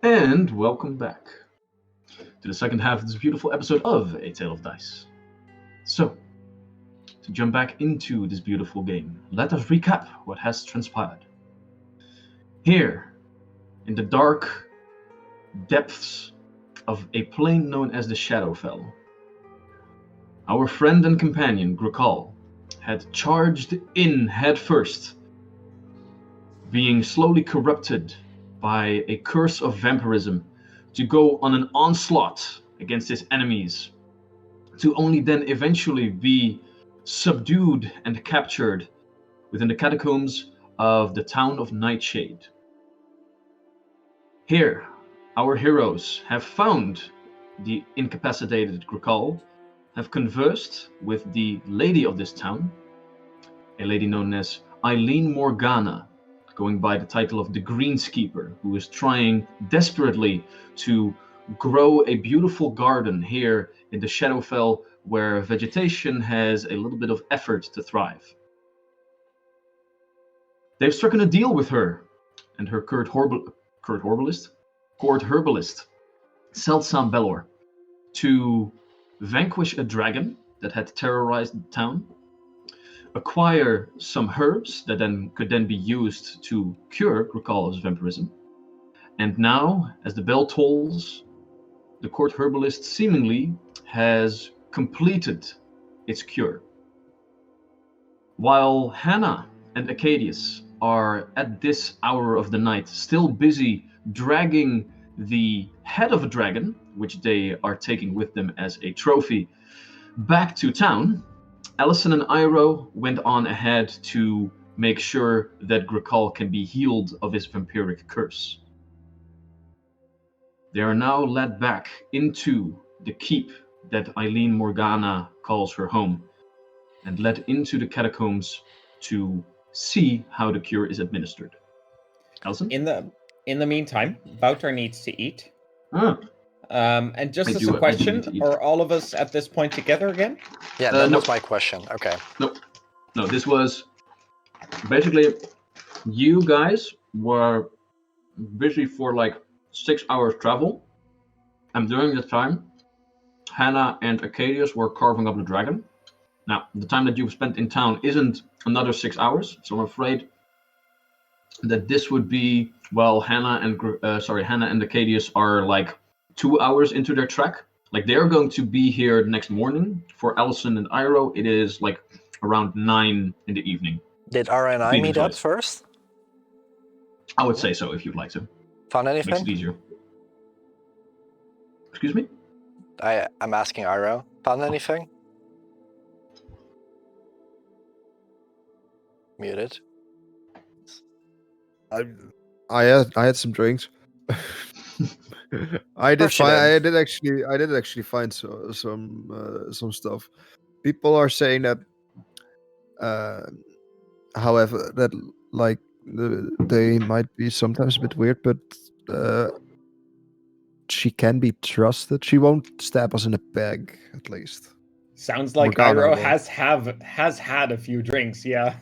And welcome back to the second half of this beautiful episode of A Tale of Dice. So, to jump back into this beautiful game, let us recap what has transpired. Here, in the dark depths of a plane known as the Shadowfell, our friend and companion, Grukal, had charged in headfirst, being slowly corrupted by a curse of vampirism to go on an onslaught against his enemies, to only then eventually be subdued and captured within the catacombs of the town of Nightshade. Here, our heroes have found the incapacitated Grukal, have conversed with the lady of this town, a lady known as Eileen Morgana, going by the title of the Greenskeeper, who is trying desperately to grow a beautiful garden here in the Shadowfell where vegetation has a little bit of effort to thrive. They've struck a deal with her and her court herbalist, Seltsam Belor, to vanquish a dragon that had terrorized the town, acquire some herbs that then could then be used to cure Grukal's vampirism. And now, as the bell tolls, the court herbalist seemingly has completed its cure. While Hannah and Acadius are at this hour of the night still busy dragging the head of a dragon, which they are taking with them as a trophy, back to town, Allison and Iro went on ahead to make sure that Grukal can be healed of his vampiric curse. They are now led back into the keep that Eileen Morgana calls her home, and led into the catacombs to see how the cure is administered. Allison? In the meantime, Wouter needs to eat. Ah, And just I as do- a I do question, need to eat. are all of us at this point together again? Yeah, that no. was my question. Okay. No, this was basically you guys were busy for like 6 hours travel, and during that time, Hannah and Acadius were carving up the dragon. Now, the time that you've spent in town isn't another 6 hours, so I'm afraid that this would be Hannah and Acadius are like 2 hours into their trek. Like they're going to be here next morning. For Allison and Iro, it is like around 9 in the evening. Did Ara and I Feed meet the up toys. first? I would say so if you'd like to. Found Makes it anything? easier. Excuse me? I'm asking Iro. Found anything? Muted. I had some drinks. I did Course you find did. I did actually find some stuff. People are saying that however that like they might be sometimes a bit weird, but she can be trusted. She won't stab us in the back, at least. Sounds like Morgana Iro will. has had a few drinks, yeah.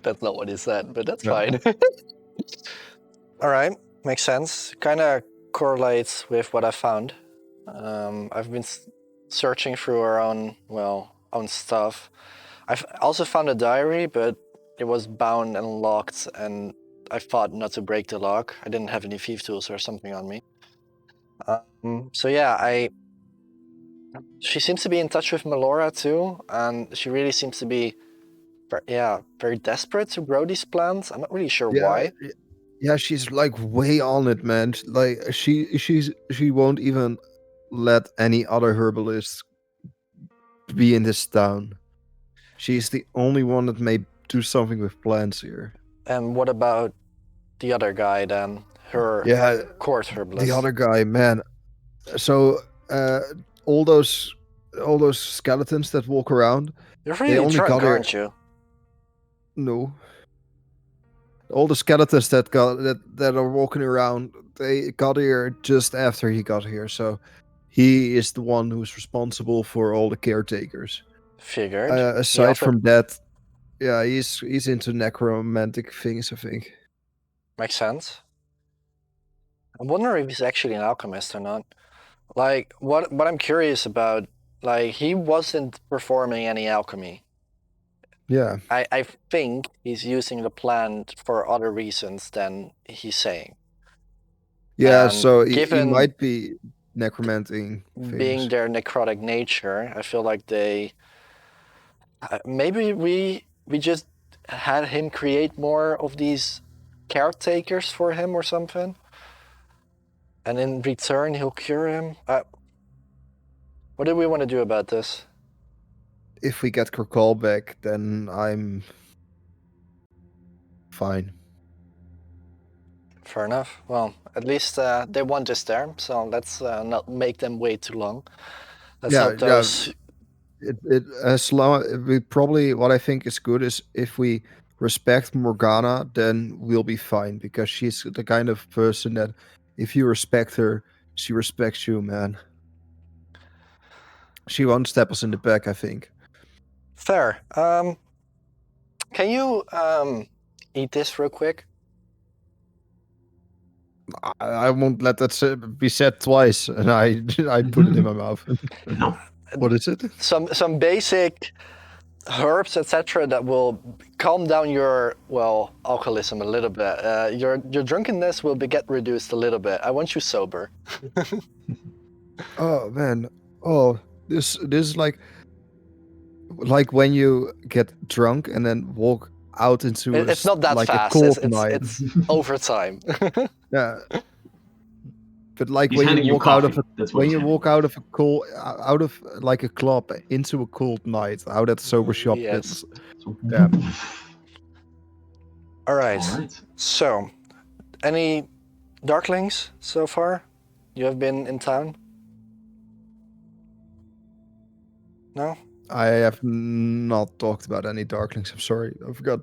That's not what he said, but that's Yeah. fine. All right, makes sense. Kind of correlates with what I found. I've been searching through our own stuff. I've also found a diary, but it was bound and locked, and I fought not to break the lock. I didn't have any thief tools or something on me. So yeah, she seems to be in touch with Melora too, and she really seems to be, very desperate to grow these plants. I'm not really sure why. Yeah, she's like way on it, man. Like she won't even let any other herbalist be in this town. She's the only one that may do something with plants here. And what about the other guy then? Her court herbalist. The other guy, man. So all those skeletons that walk around. You're they really only drunk, got here- aren't you? No. All the skeletons that are walking around, they got here just after he got here. So he is the one who's responsible for all the caretakers. Figured. Aside from that, yeah, he's into necromantic things, I think. Makes sense. I wonder if he's actually an alchemist or not. Like, what I'm curious about, like, he wasn't performing any alchemy. Yeah. I think he's using the plant for other reasons than he's saying. Yeah, And so he given might be necromanting being things. their necrotic nature, I feel like they maybe we just had him create more of these caretakers for him or something, and in return he'll cure him. What do we want to do about this? If we get Kurkal back, then I'm fine. Fair enough. Well, at least they want us there, so let's not make them wait too long. Let's Yeah, hope those. It as long we probably what I think is good is if we respect Morgana, then we'll be fine because she's the kind of person that if you respect her, she respects you, man. She won't step us in the back, I think. Fair. Can you eat this real quick? I won't let that be said twice, and I put it in my mouth. No. What is it? Some basic herbs, etc., that will calm down your alcoholism a little bit. Your drunkenness will get reduced a little bit. I want you sober. Oh man. Oh, this is like when you get drunk and then walk out into It's not that like a fast. cold It's night. it's over time. Yeah. But like He's when you handing you walk out of coffee. a That's what when he's you handing walk you. out of a cold out of like a club into a cold night, how that sober shop Yes. is. So, Yeah. All right. All right. So, any darklings so far? You have been in town? No? I have not talked about any darklings. I'm sorry. I forgot.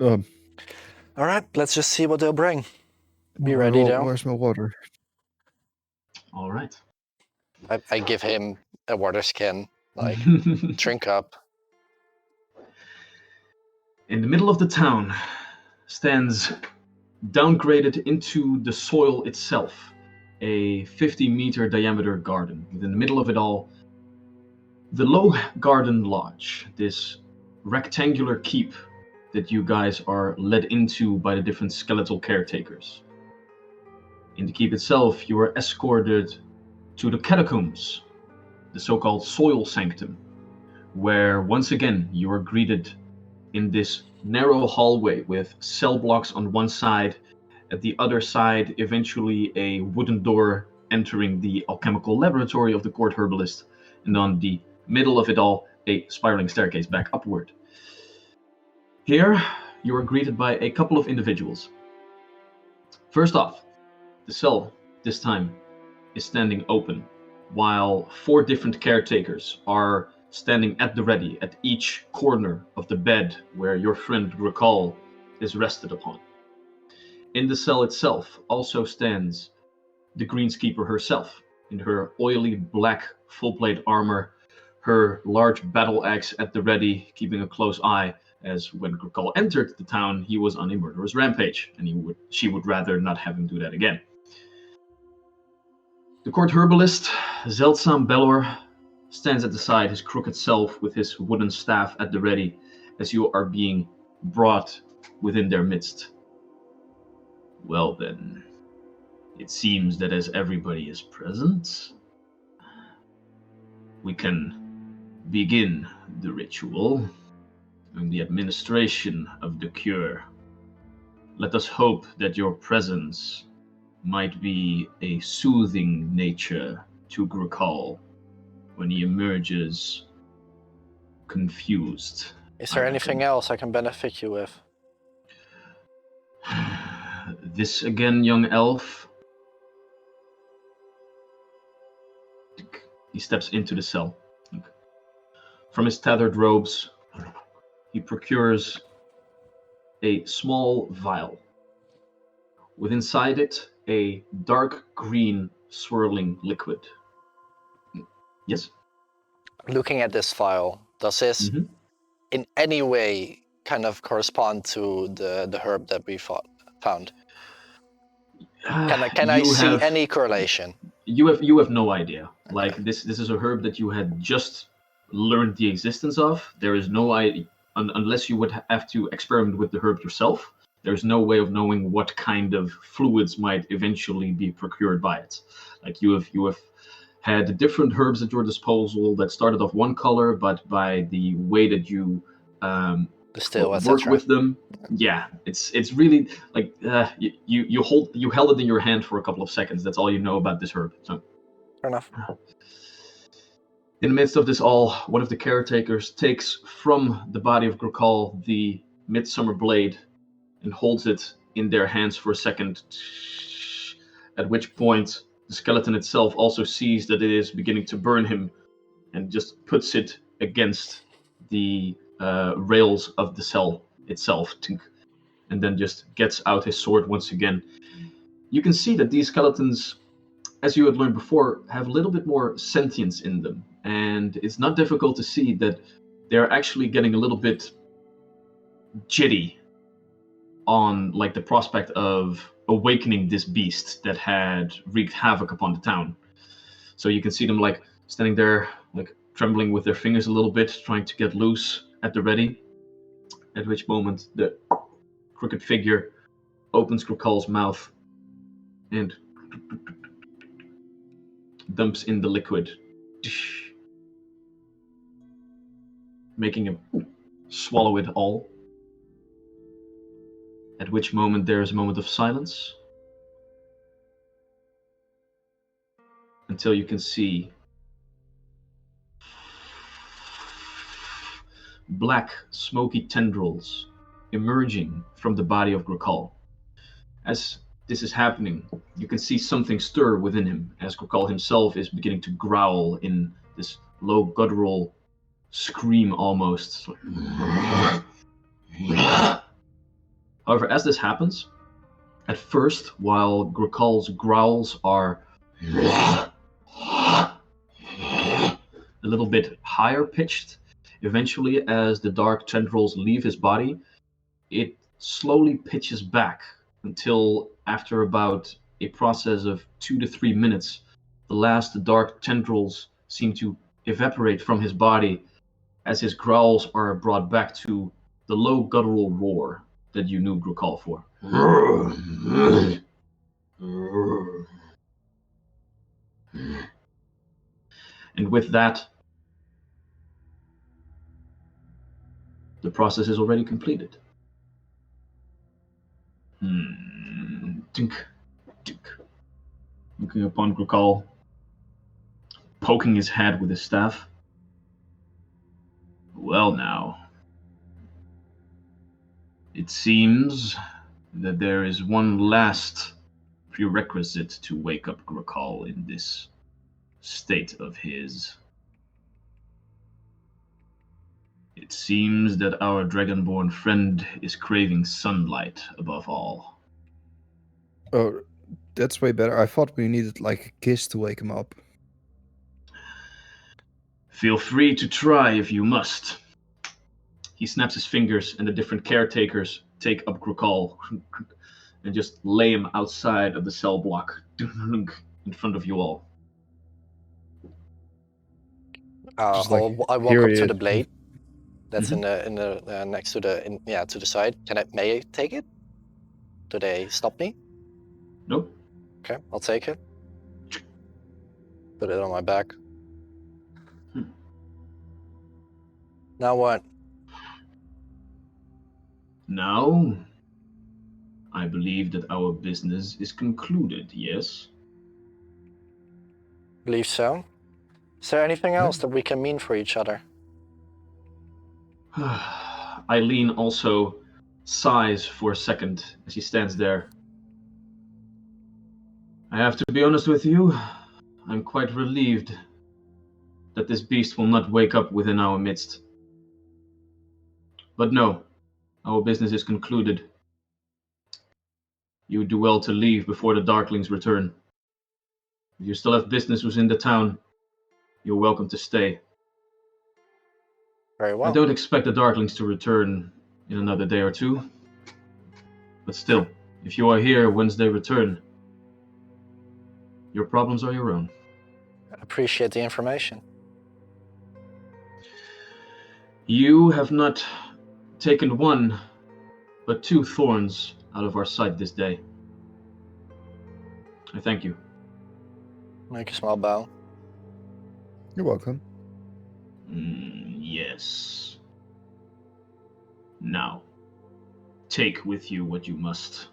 All right. Let's just see what they'll bring. Be ready, though. Where's my water? All right. I give him a water skin. Like, drink up. In the middle of the town stands, downgraded into the soil itself, a 50-meter diameter garden. Within the middle of it all, the Low Garden Lodge, this rectangular keep that you guys are led into by the different skeletal caretakers. In the keep itself, you are escorted to the catacombs, the so-called soil sanctum, where once again you are greeted in this narrow hallway with cell blocks on one side, at the other side eventually a wooden door entering the alchemical laboratory of the court herbalist, and on the middle of it all a spiraling staircase back upward. Here you are greeted by a couple of individuals. First off, the cell this time is standing open, while 4 different caretakers are standing at the ready at each corner of the bed where your friend Grakal is rested upon. In the cell itself also stands the greenskeeper herself, in her oily black full-plate armor, her large battle axe at the ready, keeping a close eye, as when Grakal entered the town, he was on a murderous rampage, and she would rather not have him do that again. The court herbalist, Zeltsam Belor, stands at the side, his crooked self with his wooden staff at the ready, as you are being brought within their midst. Well then, it seems that as everybody is present, we can begin the ritual and the administration of the cure. Let us hope that your presence might be a soothing nature to Grakal when he emerges confused. Is there anything else I can benefit you with? This again, young elf. He steps into the cell. From his tethered robes, he procures a small vial. With inside it, a dark green swirling liquid. Yes? Looking at this file, does this Mhm. in any way kind of correspond to the herb that we found? Can I see any correlation? You have no idea. Like this is a herb that you had just learned the existence of. There is no idea unless you would have to experiment with the herb yourself. There's no way of knowing what kind of fluids might eventually be procured by it. Like you have had different herbs at your disposal that started off one color, but by the way that you Distill, work etc. with them, yeah, it's really like you held it in your hand for a couple of seconds. That's all you know about this herb. So Fair enough. in the midst of this all, one of the caretakers takes from the body of Grokal the midsummer blade and holds it in their hands for a second, at which point the skeleton itself also sees that it is beginning to burn him and just puts it against the rails of the cell itself, and then just gets out his sword once again. You can see that these skeletons, as you had learned before, have a little bit more sentience in them, and it's not difficult to see that they're actually getting a little bit jitty on like the prospect of awakening this beast that had wreaked havoc upon the town. So you can see them like standing there, like trembling with their fingers a little bit, trying to get loose at the ready. At which moment the crooked figure opens Grokal's mouth and dumps in the liquid, making him swallow it all. At which moment there is a moment of silence until you can see black, smoky tendrils emerging from the body of Grokal. As this is happening, you can see something stir within him, as Grokal himself is beginning to growl in this low guttural scream almost. However, as this happens, at first, while Grokal's growls are a little bit higher pitched, eventually as the dark tendrils leave his body, it slowly pitches back until after about a process of 2 to 3 minutes, the last dark tendrils seem to evaporate from his body as his growls are brought back to the low guttural roar that you knew Grokal for. And with that, the process is already completed. Tink, tink. Looking upon Grokal, poking his head with his staff. Well now, it seems that there is one last prerequisite to wake up Grokal in this state of his. It seems that our dragonborn friend is craving sunlight above all. Oh, that's way better. I thought we needed like a kiss to wake him up. Feel free to try if you must. He snaps his fingers, and the different caretakers take up Grokal and just lay him outside of the cell block in front of you all. Just like, I walk here up he to is. the blade that's in the next to the to the side. May I take it? Do they stop me? Nope. Okay, I'll take it. Put it on my back. Now what? Now, I believe that our business is concluded, yes? Believe so. Is there anything else that we can mean for each other? Eileen also sighs for a second as he stands there. I have to be honest with you, I'm quite relieved that this beast will not wake up within our midst. But no, our business is concluded. You would do well to leave before the Darklings return. If you still have business within the town, you're welcome to stay. Very well. I don't expect the Darklings to return in another day or two. But still, if you are here once they return, Your problems are your own. Appreciate the information. You have not taken one, but two thorns out of our sight this day. I thank you. Make a small bow. You're welcome. Yes. Now, take with you what you must.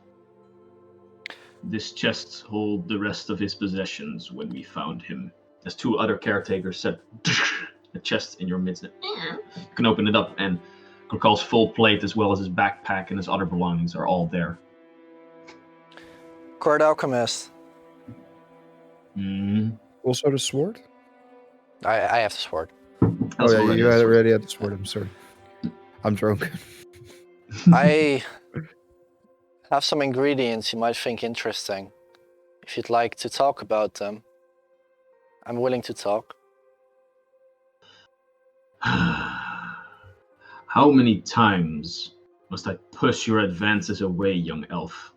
This chest holds the rest of his possessions when we found him. As two other caretakers set a chest in your midst. You can open it up, and Krokal's full plate, as well as his backpack and his other belongings, are all there. Court Alchemist. Also the sword? I have the sword. That's oh yeah, already you a sword. already had the sword. I'm sorry. I'm drunk. I have some ingredients you might think interesting. If you'd like to talk about them, I'm willing to talk. How many times must I push your advances away, young elf?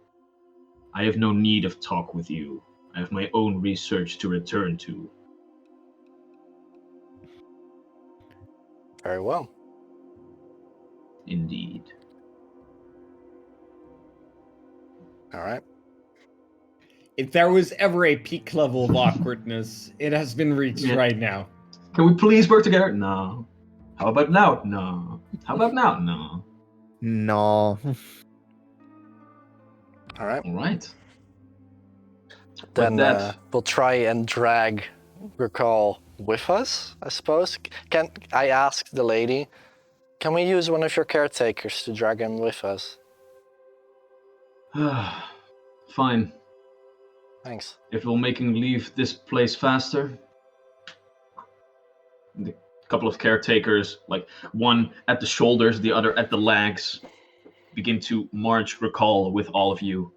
I have no need of talk with you. I have my own research to return to. Very well. Indeed. All right. If there was ever a peak level of awkwardness, it has been reached Yeah. right now. Can we please work together? No. How about now? No. How about now? No. No. All right. All right. Then that- we'll try and drag Recall with us, I suppose. Can I ask the lady, can we use one of your caretakers to drag him with us? Fine. Thanks. If it will make him leave this place faster. The couple of caretakers, like one at the shoulders, the other at the legs, begin to march Recall with all of you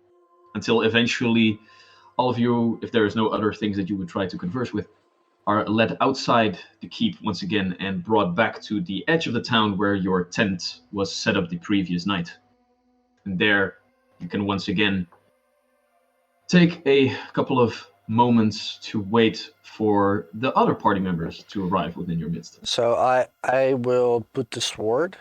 until eventually all of you, if there is no other things that you would try to converse with, are led outside the keep once again and brought back to the edge of the town where your tent was set up the previous night. And there you can once again take a couple of moments to wait for the other party members to arrive within your midst. So I will put the sword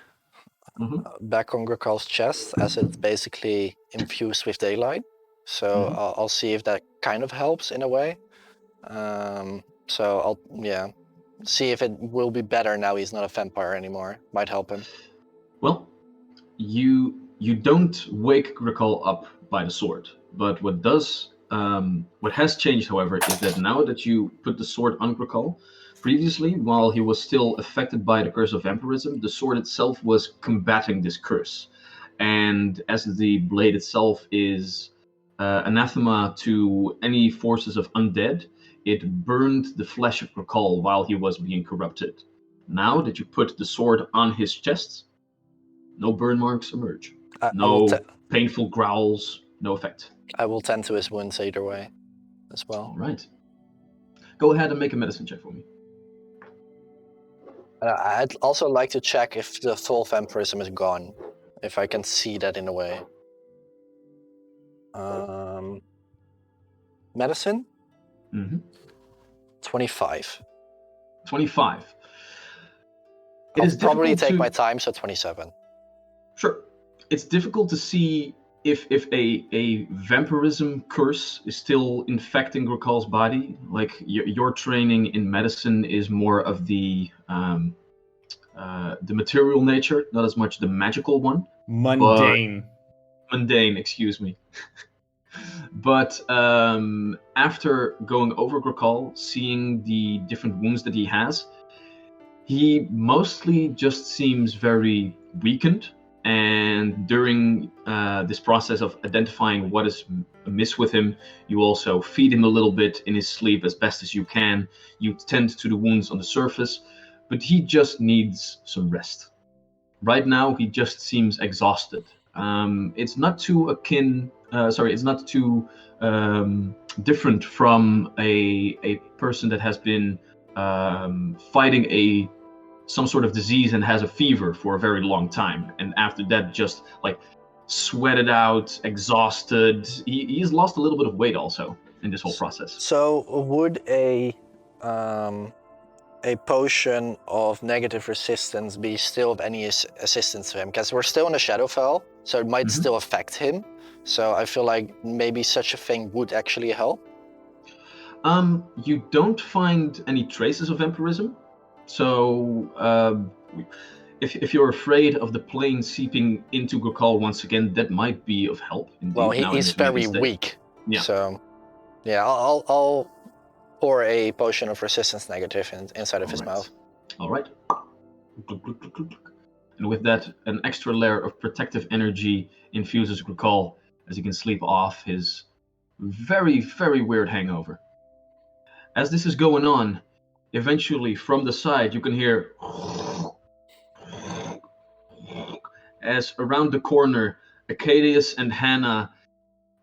Mhm. back on Recall's chest as it's basically infused with daylight. So I'll see if that kind of helps in a way. So I'll see if it will be better now he's not a vampire anymore. Might help him. Well, you don't wake Recall up by the sword, but what has changed, however, is that now that you put the sword on Recall, previously, while he was still affected by the curse of vampirism, the sword itself was combating this curse, and as the blade itself is anathema to any forces of undead, it burned the flesh of Recall while he was being corrupted. Now that you put the sword on his chest, no burn marks emerge. No painful growls, no effect. I will tend to his wounds either way as well. All right. Go ahead and make a medicine check for me. I'd also like to check if the full vampirism is gone, if I can see that in a way. Medicine? 25. 25. I'll probably take my time, so 27. Sure. It's difficult to see if a vampirism curse is still infecting Recall's body. Like your training in medicine is more of the material nature, not as much the magical one. Mundane. Mundane, excuse me. But after going over Recall, seeing the different wounds that he has, he mostly just seems very weakened. And during this process of identifying what is amiss with him, you also feed him a little bit in his sleep as best as you can. You tend to the wounds on the surface, but he just needs some rest. Right now, he just seems exhausted. It's not too different from a person that has been fighting some sort of disease and has a fever for a very long time, and after that just sweated out, exhausted. He's lost a little bit of weight also, in this whole process. So would a potion of negative resistance be still of any assistance to him? Because we're still in the Shadowfell, so it might still affect him. So I feel like maybe such a thing would actually help. You don't find any traces of vampirism, so if you're afraid of the plane seeping into Gokal once again, that might be of help. Indeed, Well, now in he's his weakened very state. weak. Yeah. So, yeah, I'll pour a potion of resistance negative inside of his mouth. All right. And with that, an extra layer of protective energy infuses Gokal as he can sleep off his very, very weird hangover. As this is going on, eventually from the side you can hear as around the corner Acadius and Hannah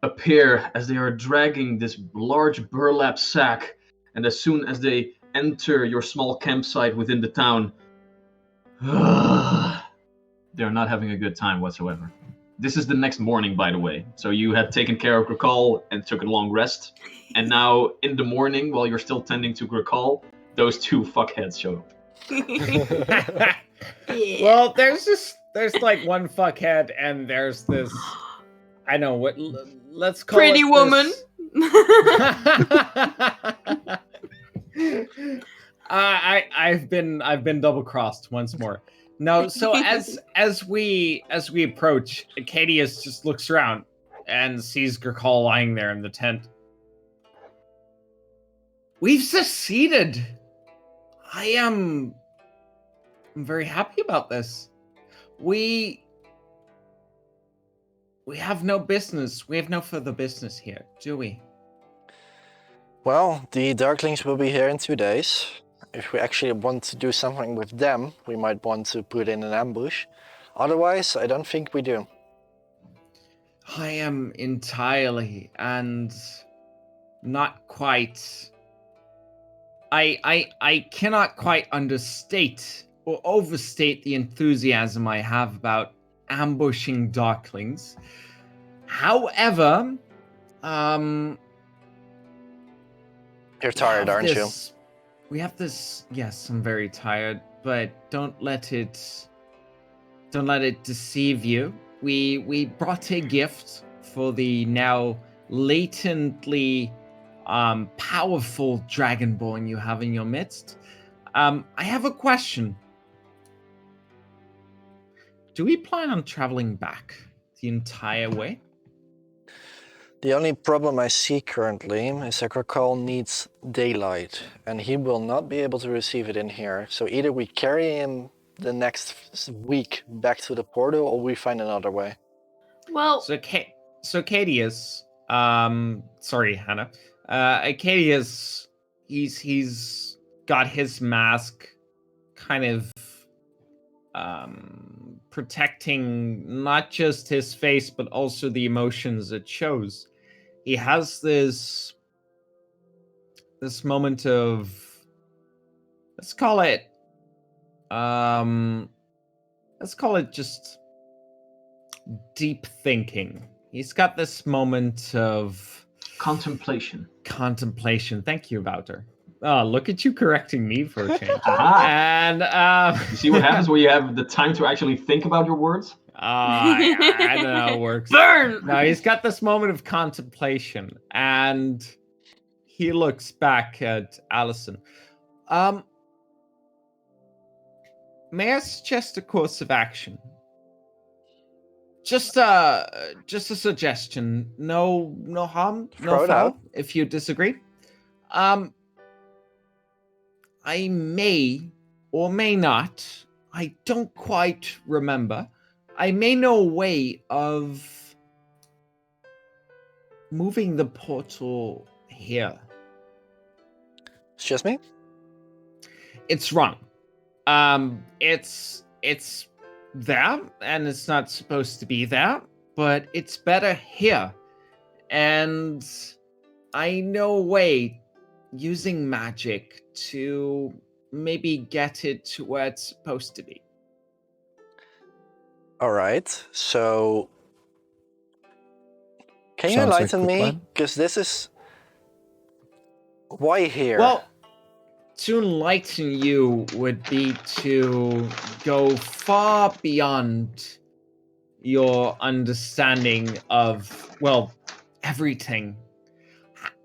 appear as they are dragging this large burlap sack, and as soon as they enter your small campsite within the town, they're not having a good time whatsoever. This is the next morning, by the way. So you had taken care of Grakal and took a long rest, and now in the morning, while you're still tending to Grakal, those two fuckheads show up. Yeah. Well, there's like one fuckhead, and there's this. I know what. Let's call Pretty it woman. this- I've been double crossed once more. No, so as we approach, Acadius just looks around and sees Gurkal lying there in the tent. We've succeeded. I'm very happy about this. We have no business. We have no further business here, do we? Well, the Darklings will be here in 2 days. If we actually want to do something with them, we might want to put in an ambush. Otherwise, I don't think we do. I am entirely and not quite. I cannot quite understate or overstate the enthusiasm I have about ambushing Darklings. However, You're tired, aren't you? We have this. Yes, I'm very tired, but don't let it deceive you. We brought a gift for the now latently powerful Dragonborn you have in your midst. I have a question. Do we plan on traveling back the entire way? The only problem I see currently is that Grakal needs daylight, and he will not be able to receive it in here. So either we carry him the next week back to the portal, or we find another way. Well, So Acadius, sorry, Hannah. Acadius, he's got his mask kind of protecting not just his face but also the emotions it shows. He has this moment of, let's call it just deep thinking. He's got this moment of Contemplation. Thank you, Wouter. Oh, look at you correcting me for a change. Aha! And You see what happens when you have the time to actually think about your words? I don't know how it works. burn. No, he's got this moment of contemplation, and he looks back at Allison. May I suggest a course of action? Just a suggestion. No harm, Throw no it foul. out. If you disagree, I may or may not. I don't quite remember. I may know a way of moving the portal here. It's just me? It's wrong. It's there, and it's not supposed to be there, but it's better here. And I know a way using magic to maybe get it to where it's supposed to be. All right, so can you Sounds like a enlighten good me? plan. Because this is Why here? Well, to enlighten you would be to go far beyond your understanding of, well, everything.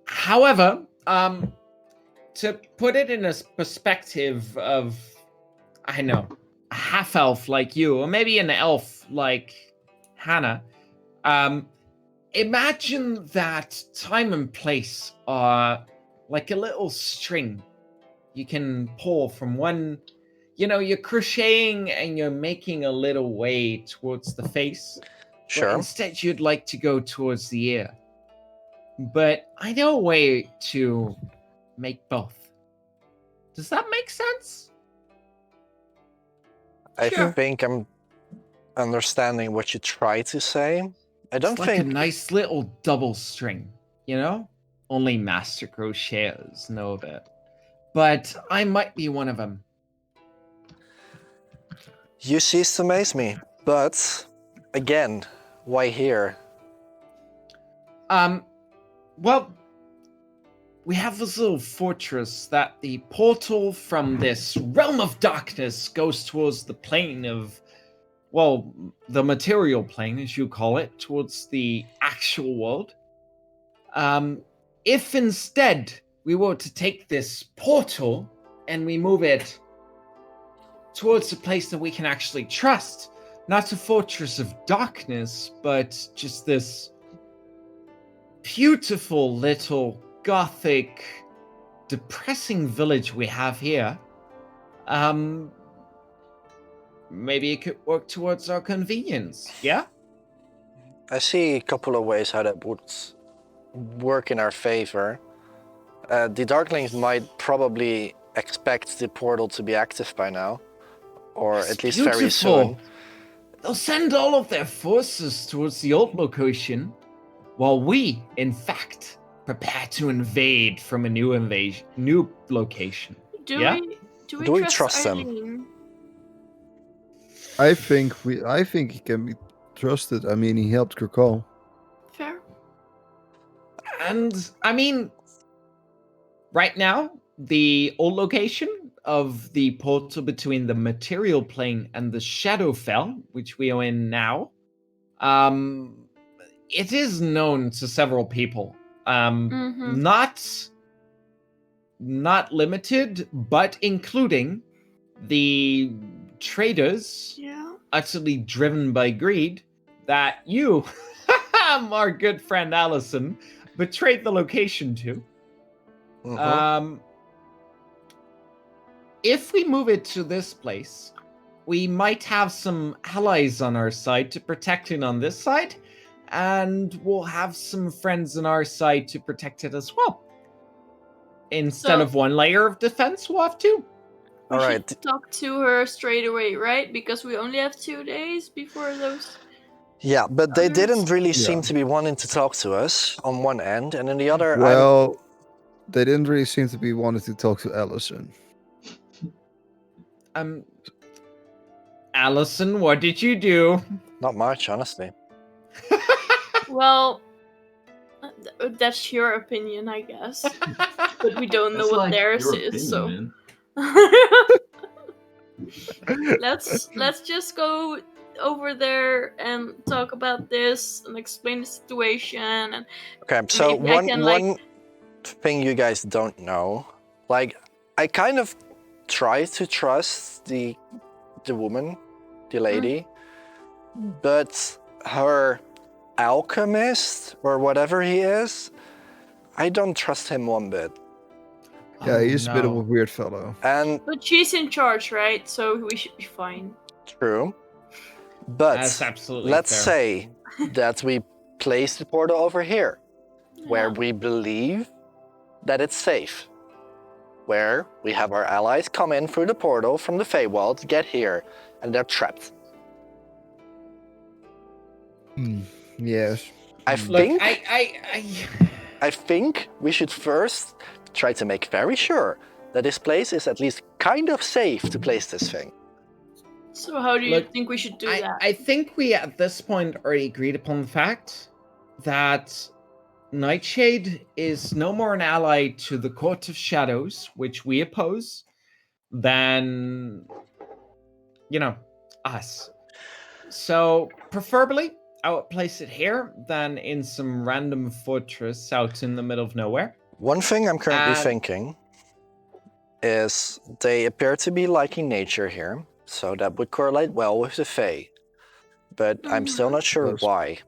However, to put it in a perspective of, I know, a half-elf like you, or maybe an elf like Hannah, imagine that time and place are like a little string you can pull from one. You're crocheting and you're making a little way towards the face, but Sure. instead you'd like to go towards the ear. But I know a way to make both. Does that make sense? I Sure. think I'm understanding what you try to say. I don't It's like think a nice little double string, Only master crocheters know of it. But I might be one of them. you cease to amaze me. But again, why here? Well, we have this little fortress that the portal from this realm of darkness goes towards the plane of, well, the material plane, as you call it, towards the actual world. If instead we were to take this portal and we move it towards a place that we can actually trust, not a fortress of darkness, but just this beautiful little gothic, depressing village we have here, maybe it could work towards our convenience, yeah? I see a couple of ways how that would work in our favor. The Darklings might probably expect the portal to be active by now, or It's at least very soon. beautiful. They'll send all of their forces towards the old location, while we, in fact, prepare to invade from a new location. Do Yeah? we trust trust them? Eileen? I think he can be trusted. I mean, he helped Kurkal. Fair. And I mean, right now, the old location of the portal between the material plane and the Shadowfell, which we are in now, it is known to several people. Mhm. Not limited, but including the traders, Yeah. utterly driven by greed, that you, our good friend Allison, betrayed the location to. Mhm. If we move it to this place, we might have some allies on our side to protect it on this side, and we'll have some friends on our side to protect it as well. Instead So- of one layer of defense, we'll have two. We All should right. talk to her straight away, right? Because we only have 2 days before those. Yeah, but they Others? didn't really seem Yeah. to be wanting to talk to us on one end, and on the other, Well, they didn't really seem to be wanting to talk to Allison. Allison, what did you do? not much, honestly. Well, that's your opinion, I guess. But we don't know That's what like theirs your is, opinion, so man. let's just go over there and talk about this and explain the situation. And Okay, so maybe I can, one thing you guys don't know, like, I kind of try to trust the woman, the lady, but her alchemist or whatever he is, I don't trust him one bit. Yeah, he's a bit of a no. weird fellow. And but she's in charge, right? So we should be fine. true, but That's absolutely let's fair. say that we place the portal over here, where Yeah. we believe that it's safe, where we have our allies come in through the portal from the Feywild, get here, and they're trapped. Yes. I Look, think I I think we should first try to make very sure that this place is at least kind of safe to place this thing. So how do you Look, think we should do that? I think we at this point already agreed upon the fact that Nightshade is no more an ally to the Court of Shadows, which we oppose, than, us. So, preferably, I would place it here than in some random fortress out in the middle of nowhere. One thing I'm currently And- thinking is they appear to be liking nature here, so that would correlate well with the Fae. But I'm still not sure Close. why.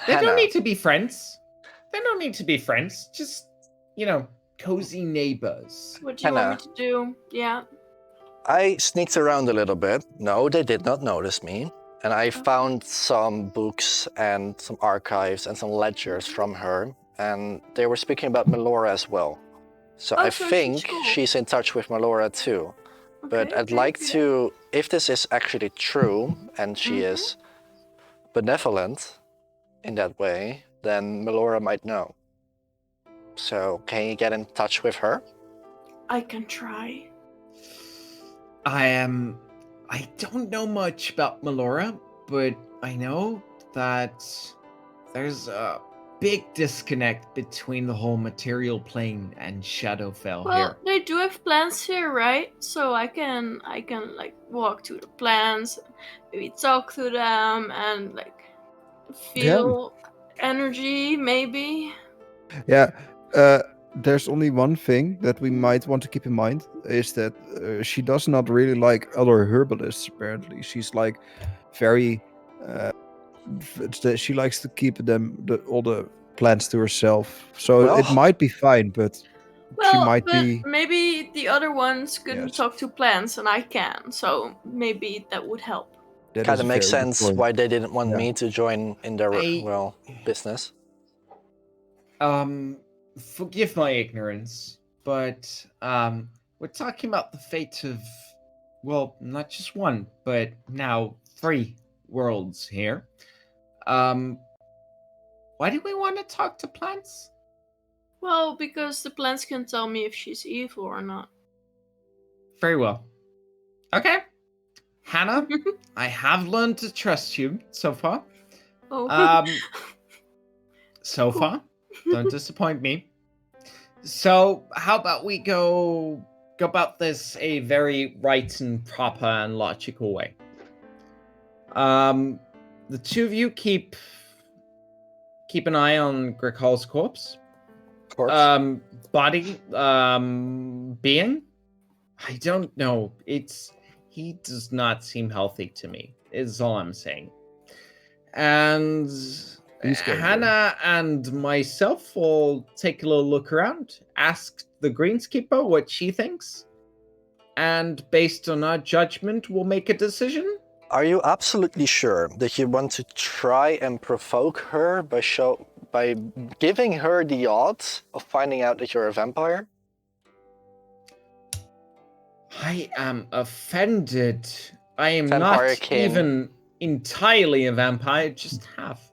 They don't Hannah, need to be friends. They don't need to be friends. Just, cozy neighbors. What do you want me Hannah. to do? Yeah. I sneaked around a little bit. No, they did not notice me. And I found some books and some archives and some ledgers from her. And they were speaking about Melora as well. So I So think cool. she's in touch with Melora too. But Okay, I'd like okay. to, if this is actually true and she is benevolent in that way, then Melora might know. So can you get in touch with her? I can try. I don't know much about Melora, but I know that there's a big disconnect between the whole material plane and Shadowfell Well, here. they do have plants here, right? So I can like walk to the plants, maybe talk to them, and like feel energy, maybe. Yeah. There's only one thing that we might want to keep in mind is that she does not really like other herbalists. Apparently, she's like very. She likes to keep all the plants to herself. So Well- it might be fine, but she Well, might but be. maybe the other ones couldn't Yes. talk to plants, and I can. So maybe that would help. That Kind is of a makes very good sense point. why they didn't want Yeah. me to join in their, I- business. Forgive my ignorance, but we're talking about the fate of, well, not just one, but now 3 worlds here. Why do we want to talk to plants? Well, because the plants can tell me if she's evil or not. Very well. Okay. Hannah, I have learned to trust you so far. Oh. So far. Don't disappoint me. So, how about we go about this a very right and proper and logical way? The two of you keep an eye on Grikal's corpse. Corpse. Body, being. I don't know. He does not seem healthy to me. Is all I'm saying. And He's getting Hannah and myself will take a little look around, ask the greenskeeper what she thinks, and based on our judgment, we'll make a decision. Are you absolutely sure that you want to try and provoke her by giving her the odds of finding out that you're a vampire? I am offended. I am Vampire not king. even entirely a vampire, just half.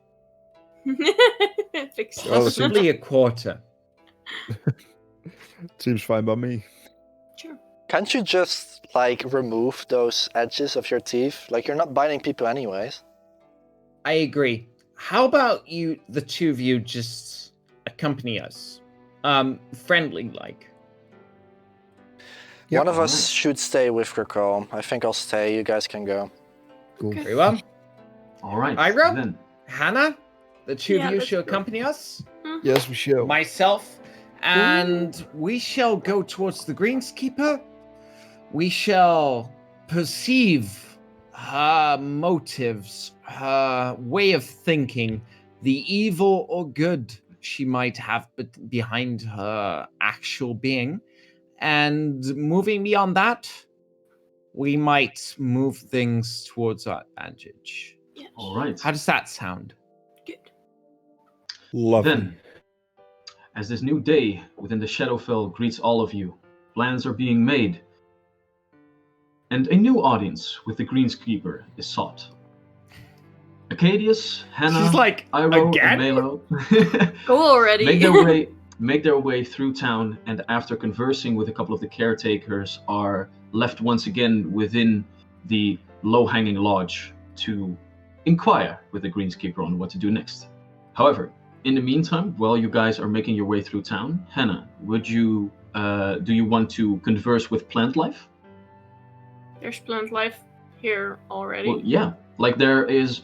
Fix it. Oh, Possibly a quarter. Seems fine by me. Sure. Can't you just, remove those edges of your teeth? Like, you're not biting people anyways. I agree. How about the two of you, just accompany us? Friendly like. Yep. One of us should stay with Gricol. I think I'll stay. You guys can go. Cool. Okay. Very well. All right. Ira? Then Hannah, the two Yeah, of you let's shall go. accompany us. Yes, we shall. Myself, and we shall go towards the greenskeeper. We shall perceive her motives, her way of thinking, the evil or good she might have behind her actual being. And moving beyond that, we might move things towards our advantage. Yes. all right. How does that sound? Good. Lovely. Then, as this new day within the Shadowfell greets all of you, plans are being made, and a new audience with the Greenskeeper is sought. Acadius, Hannah, She's like, Iro, again? and Melo Go already. make their way through town, and after conversing with a couple of the caretakers, are left once again within the low-hanging lodge to inquire with the Greenskeeper on what to do next. However, In the meantime, while you guys are making your way through town, Hannah, do you want to converse with plant life? There's plant life here already. Well, yeah. Like there is,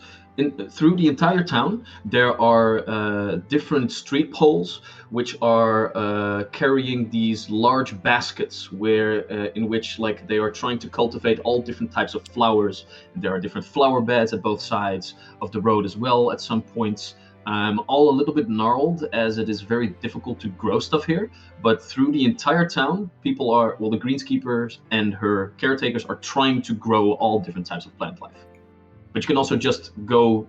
through the entire town, there are different street poles which are carrying these large baskets in which like they are trying to cultivate all different types of flowers. There are different flower beds at both sides of the road as well at some points. All a little bit gnarled as it is very difficult to grow stuff here. But through the entire town, the greenskeepers and her caretakers are trying to grow all different types of plant life. But you can also just go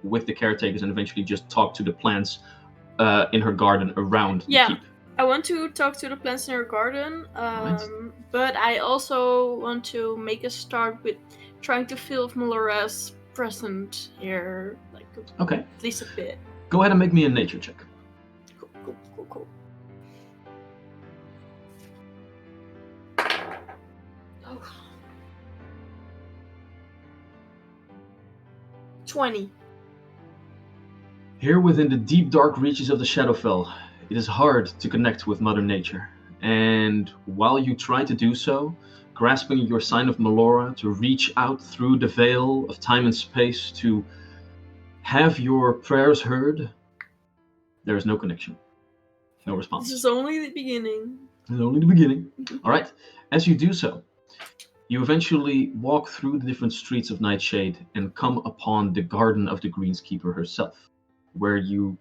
with the caretakers and eventually just talk to the plants in her garden around the keep. I want to talk to the plants in her garden, Right. but I also want to make a start with trying to feel if Melora's present here, like Okay. at least a bit. Go ahead and make me a nature check. Cool. Oh. 20. Here within the deep dark reaches of the Shadowfell, it is hard to connect with Mother Nature. And while you try to do so, grasping your sign of Melora to reach out through the veil of time and space to have your prayers heard, there is no connection. No response. This is only the beginning. It's only the beginning. All right. As you do so, you eventually walk through the different streets of Nightshade and come upon the garden of the Greenskeeper herself, where you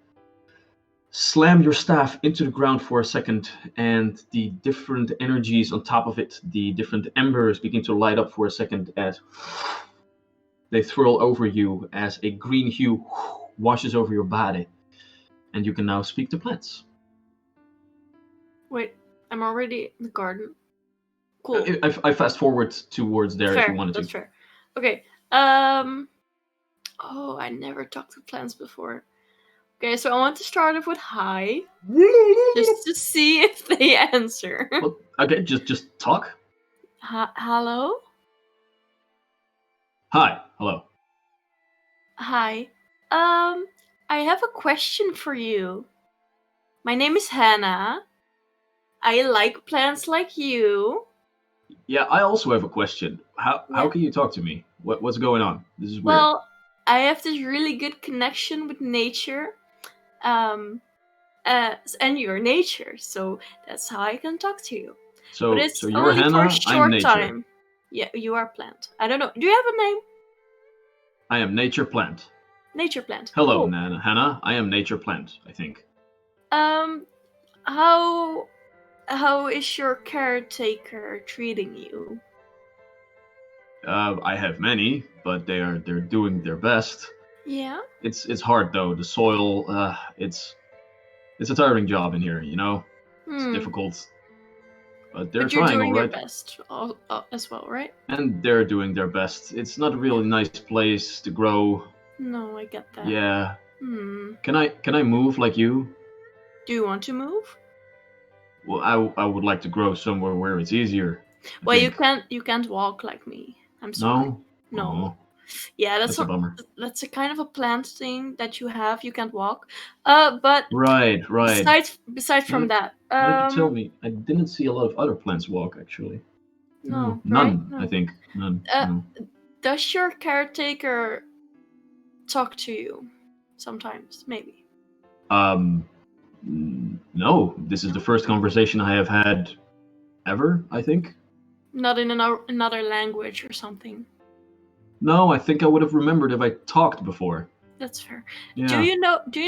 slam your staff into the ground for a second, and the different energies on top of it, the different embers begin to light up for a second as they swirl over you as a green hue washes over your body, and you can now speak to plants. Wait, I'm already in the garden. Cool. I fast forward towards there if you wanted to. That's fair. Okay. Oh, I never talked to plants before. Okay, so I want to start off with hi, just to see if they answer. Well, okay, just talk. Hello? Hi, hello. Hi. I have a question for you. My name is Hannah. I like plants like you. Yeah, I also have a question. How can you talk to me? What's going on? This is weird. Well, I have this really good connection with nature. And your nature, so that's how I can talk to you. So but it's you're only Hannah, for a short I'm nature. time. Yeah, you are plant. I don't know. Do you have a name? I am nature plant. Nature plant. Hello, Cool. Hannah. I am nature plant, I think. How is your caretaker treating you? I have many, but they're doing their best. Yeah. It's hard though. The soil, it's a tiring job in here. You know, it's difficult. But they're you're trying, doing all right. your best as well, right? And they're doing their best. It's not a really nice place to grow. No, I get that. Yeah. Can I move like you? Do you want to move? Well, I would like to grow somewhere where it's easier. Well, you can't walk like me. I'm sorry. No. Oh, Yeah, that's a bummer. That's a kind of a plant thing that you have. You can't walk. But Right. Besides from that, Why did you tell me? I didn't see a lot of other plants walk actually. No, none. right? No. I think none. No. Does your caretaker talk to you sometimes? Maybe. No. This is the first conversation I have had ever, I think. Not in another language or something. No, I think I would have remembered if I talked before. That's fair. Yeah. Do you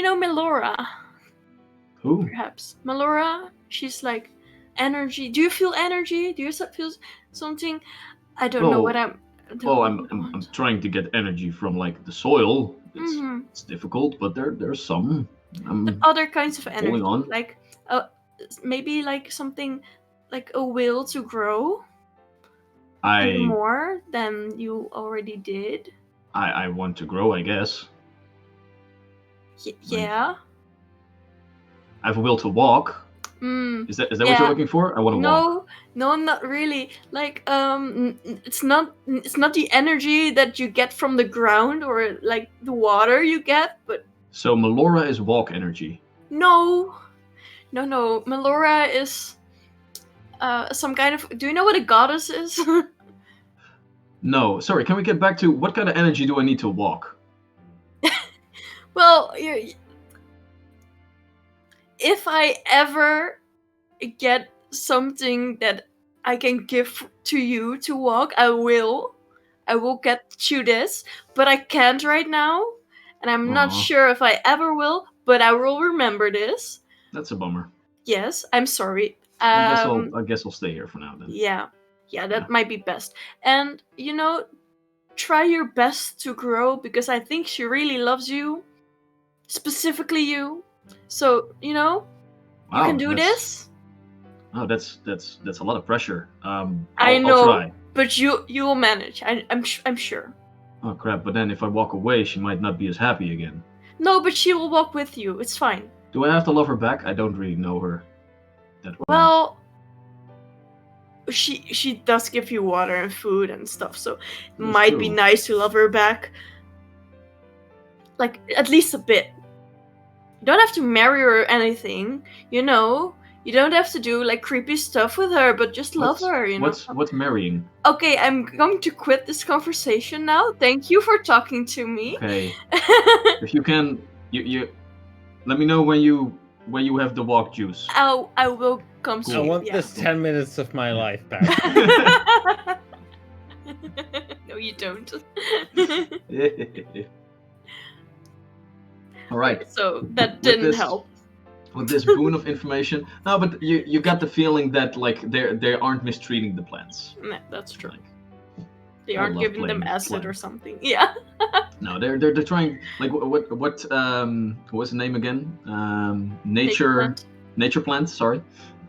know Melora? Who? Perhaps Melora. She's like energy. Do you feel energy? Do you feel something? I don't know what I'm. I'm trying to get energy from like the soil. It's difficult, but there's some. But other kinds of energy, holding on. like maybe like something like a will to grow. More than you already did. I want to grow, I guess. Yeah. I have a will to walk. Is that what you're looking for? I want to walk. No, not really. Like it's not the energy that you get from the ground or like the water you get, but So Melora is walk energy. No. Melora is some kind of. Do you know what a goddess is? No, sorry, can we get back to what kind of energy do I need to walk? Well, if I ever get something that I can give to you to walk, I will. I will get you this, but I can't right now, and I'm not Aw. sure if I ever will. But I will remember this. That's a bummer. Yes, I'm sorry. I guess I'll stay here for now then. Yeah, that Yeah. might be best. And try your best to grow because I think she really loves you, specifically you. So you Wow, can do that's- this. Oh, that's a lot of pressure. I I'll know, try. but you will manage. I'm sure. Oh crap! But then if I walk away, she might not be as happy again. No, but she will walk with you. It's fine. Do I have to love her back? I don't really know her that well. Well, she does give you water and food and stuff, so it That's might be true. nice to love her back. Like at least a bit. You don't have to marry her or anything, You don't have to do like creepy stuff with her, but just love her, What's marrying? Okay, I'm going to quit this conversation now. Thank you for talking to me. Okay. If you can, you let me know when you have the walk juice. I will come Cool. to I you. want yeah. this 10 minutes of my life back. No, you don't. All right. So that With didn't this- help. With this boon of information, no, but you got the feeling that like they aren't mistreating the plants. Nah, that's true. Like, They I aren't love giving them playing acid or plants. something. Yeah. No, they're trying like what what's the name again? Nature plant. Sorry,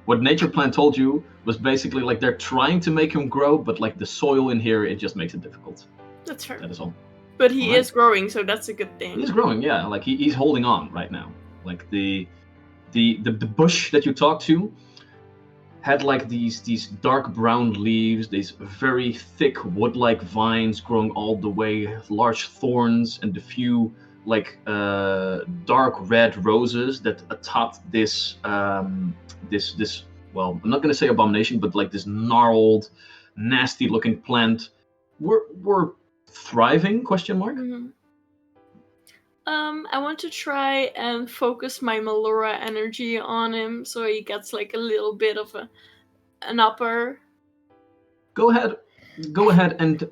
what nature plant told you was basically like they're trying to make him grow, but like the soil in here it just makes it difficult. That's fair. That is all. But he Alright. is growing, so that's a good thing. He's growing, yeah. Like he's holding on right now. Like the bush that you talked to had like these dark brown leaves, these very thick wood-like vines growing all the way, large thorns, and a few like dark red roses that atop this this well, I'm not gonna say abomination, but like this gnarled, nasty-looking plant. We're thriving? Question mark. Mhm. I want to try and focus my Melora energy on him so he gets like a little bit of an upper. Go ahead and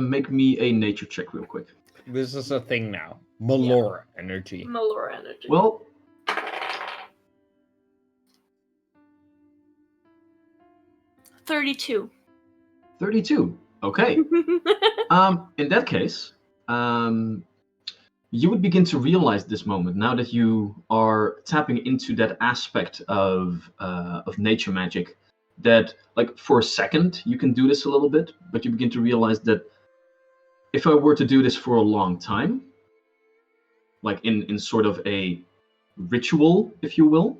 make me a nature check real quick. This is a thing now. Melora energy. Melora energy. Well, 32. 32. Okay. In that case, you would begin to realize this moment now that you are tapping into that aspect of nature magic. That, like, for a second you can do this a little bit, but you begin to realize that if I were to do this for a long time, like in sort of a ritual, if you will,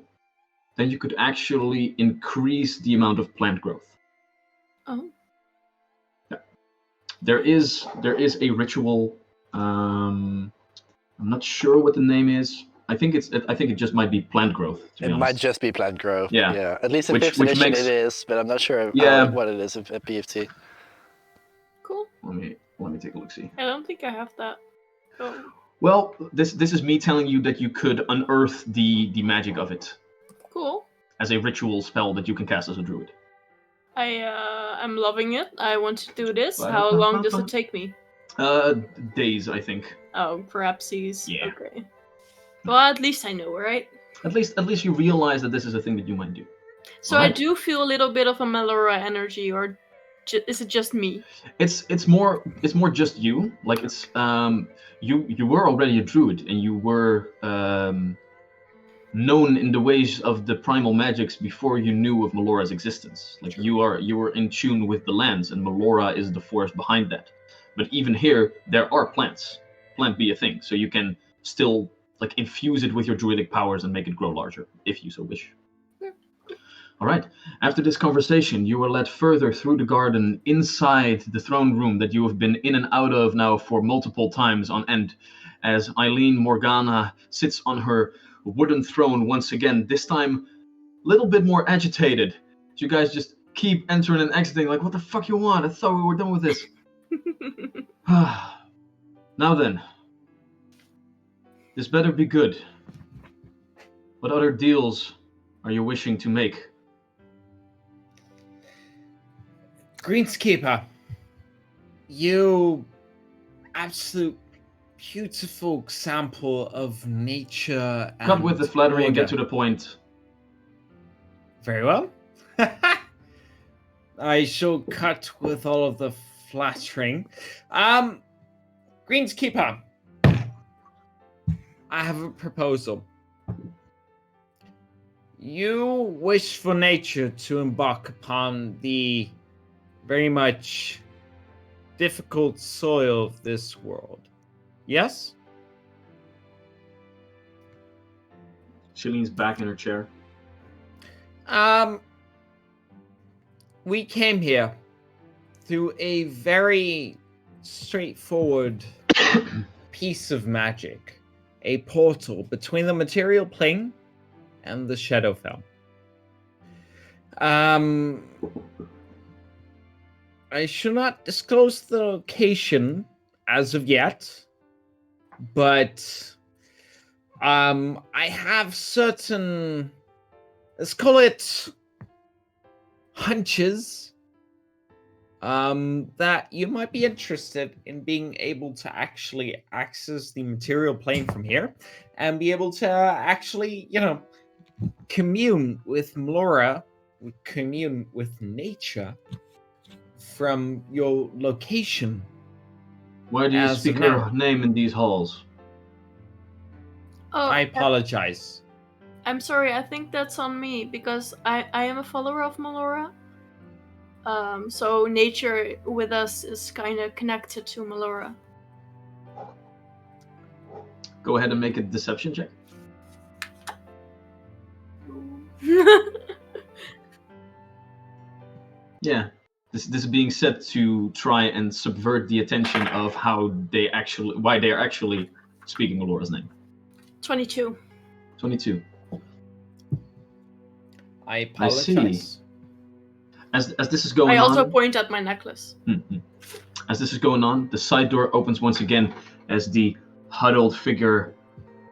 then you could actually increase the amount of plant growth. Oh. Yeah. There is a ritual. I'm not sure what the name is. I think it just might be plant growth. To be It honest. might just be plant growth. Yeah. Yeah. At least in Which- 5th which edition makes- it is, but I'm not sure Yeah. what it is at BFT. Cool. Let me take a look. See. I don't think I have that. Oh. Well, this is me telling you that you could unearth the magic of it Cool. as a ritual spell that you can cast as a druid. I'm loving it. I want to do this. How long does it take me? Days, I think. Oh, perhaps he's Yeah. okay. Well, at least I know, right? At least you realize that this is a thing that you might do. So I Alright. do feel a little bit of a Melora energy, or is it just me? It's more just you. Like it's you were already a druid and you were known in the ways of the primal magics before you knew of Melora's existence. Like you were in tune with the lands, and Melora is the force behind that. But even here, there are plants. Plant be a thing, so you can still like infuse it with your druidic powers and make it grow larger, if you so wish. All right. After this conversation, you were led further through the garden inside the throne room that you have been in and out of now for multiple times on end. as Eileen Morgana sits on her wooden throne once again, this time a little bit more agitated. You guys just keep entering and exiting like, what the fuck you want? I thought we were done with this. Now then, this better be good. What other deals are you wishing to make? Greenskeeper, you absolute beautiful example of nature and Cut with the flattery and get to order. the point. Very well. I shall cut with all of the flattering. Greenskeeper, I have a proposal. You wish for nature to embark upon the very much difficult soil of this world. Yes? She leans back in her chair. We came here through a very straightforward piece of magic, a portal between the material plane and the Shadowfell. I shall not disclose the location as of yet, but I have certain, let's call it hunches, that you might be interested in being able to actually access the material plane from here and be able to actually, commune with Melora, commune with nature from your location. Why do you As speak of her now. name in these halls? Oh, I apologize. I'm sorry. I think that's on me because I am a follower of Melora. So nature with us is kind of connected to Melora. Go ahead and make a deception check. Yeah. This is being said to try and subvert the attention of why they are actually speaking Melora's name. 22. 22. I apologize. As this is going I also on, point at my necklace. as this is going on, the side door opens once again as the huddled figure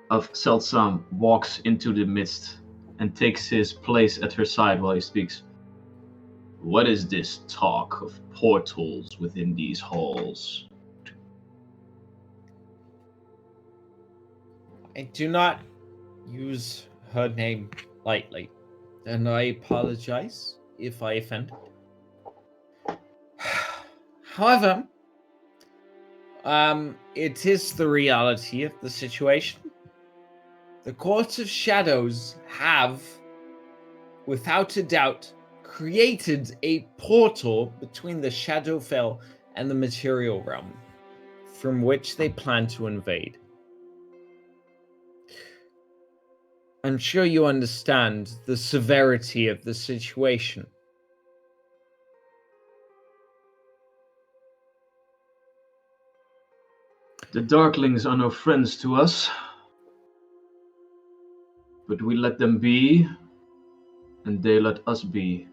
of Seltsam walks into the midst and takes his place at her side while he speaks. What is this talk of portals within these halls? I do not use her name lightly, and I apologize if I offended. However, it is the reality of the situation. The Court of Shadows have, without a doubt, created a portal between the Shadowfell and the material realm, from which they plan to invade. I'm sure you understand the severity of the situation. The Darklings are no friends to us, but we let them be, and they let us be.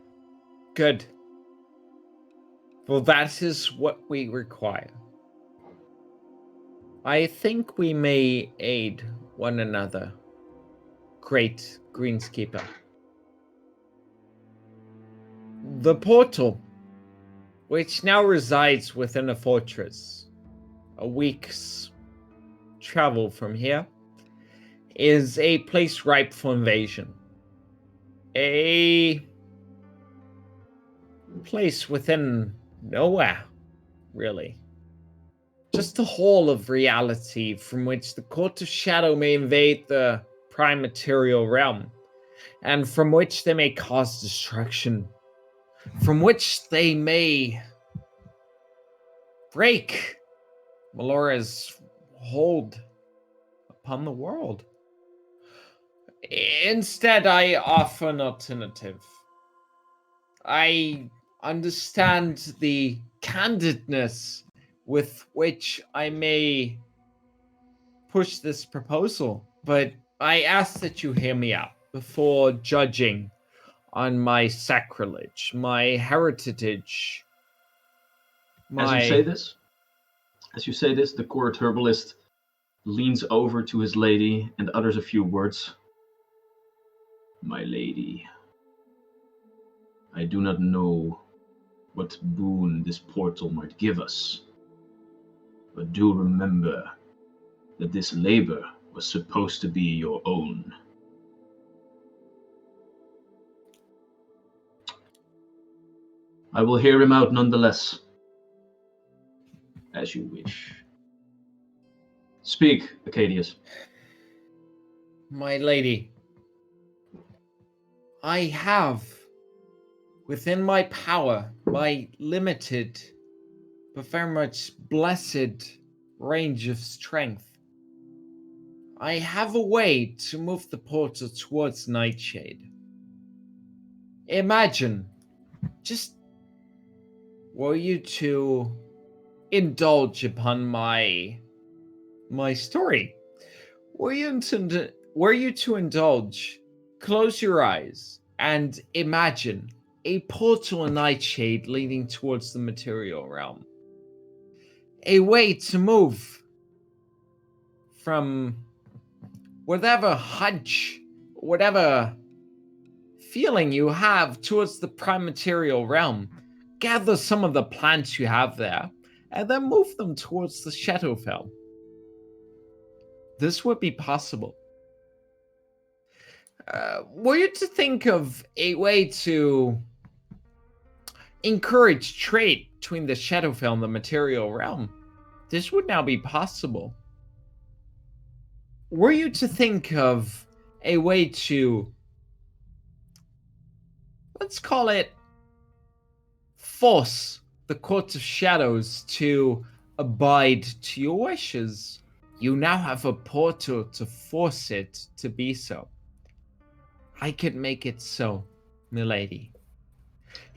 Good. Well, that is what we require. I think we may aid one another. Great Greenskeeper. The portal, which now resides within a fortress, a week's travel from here, is a place ripe for invasion. A place within nowhere, really. Just a hole of reality from which the Court of Shadow may invade the prime material realm, and from which they may cause destruction, from which they may break Melora's hold upon the world. Instead, I offer an alternative. I understand the candidness with which I may push this proposal, but I ask that you hear me out before judging on my sacrilege, my heritage, As you say this, the court herbalist leans over to his lady and utters a few words. My lady, I do not know what boon this portal might give us, but do remember that this labor was supposed to be your own. I will hear him out nonetheless, as you wish. Speak, Acadius. My lady, I have within my power, my limited but very much blessed range of strength, I have a way to move the portal towards Nightshade. Imagine, just were you to indulge upon my story, were you to indulge, close your eyes and imagine a portal in Nightshade leading towards the material realm. A way to move from whatever hunch, whatever feeling you have towards the prime material realm. Gather some of the plants you have there, and then move them towards the Shadowfell. This would be possible. Were you to think of a way to encourage trade between the Shadowfell and the material realm, this would now be possible. Were you to think of a way to, let's call it, force the Court of Shadows to abide to your wishes, you now have a portal to force it to be so. I could make it so, milady.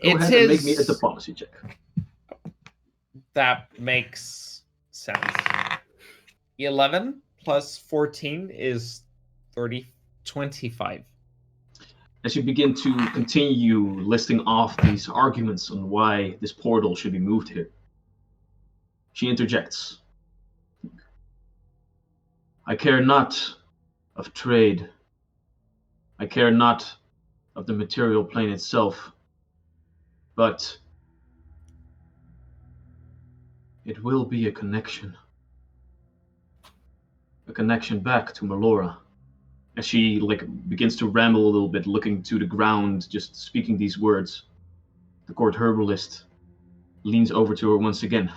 Go ahead and make me a diplomacy check. That makes sense. 11 plus 14 is 25. As you begin to continue listing off these arguments on why this portal should be moved here, she interjects. I care not of trade. I care not of the material plane itself, but it will be a connection. A connection back to Melora. As she begins to ramble a little bit, looking to the ground, just speaking these words, the court herbalist leans over to her once again.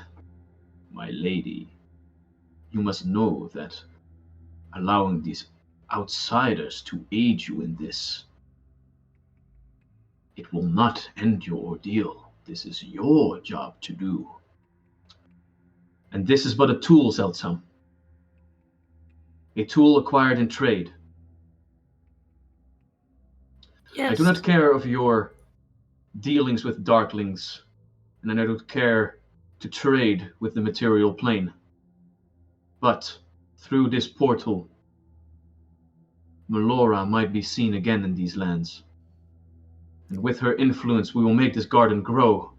My lady, you must know that allowing these outsiders to aid you in this, it will not end your ordeal. This is your job to do. And this is but a tool, Zeltsam. A tool acquired in trade. Yes. I do not care of your dealings with darklings, and I don't care to trade with the material plane. But through this portal, Melora might be seen again in these lands. And with her influence, we will make this garden grow.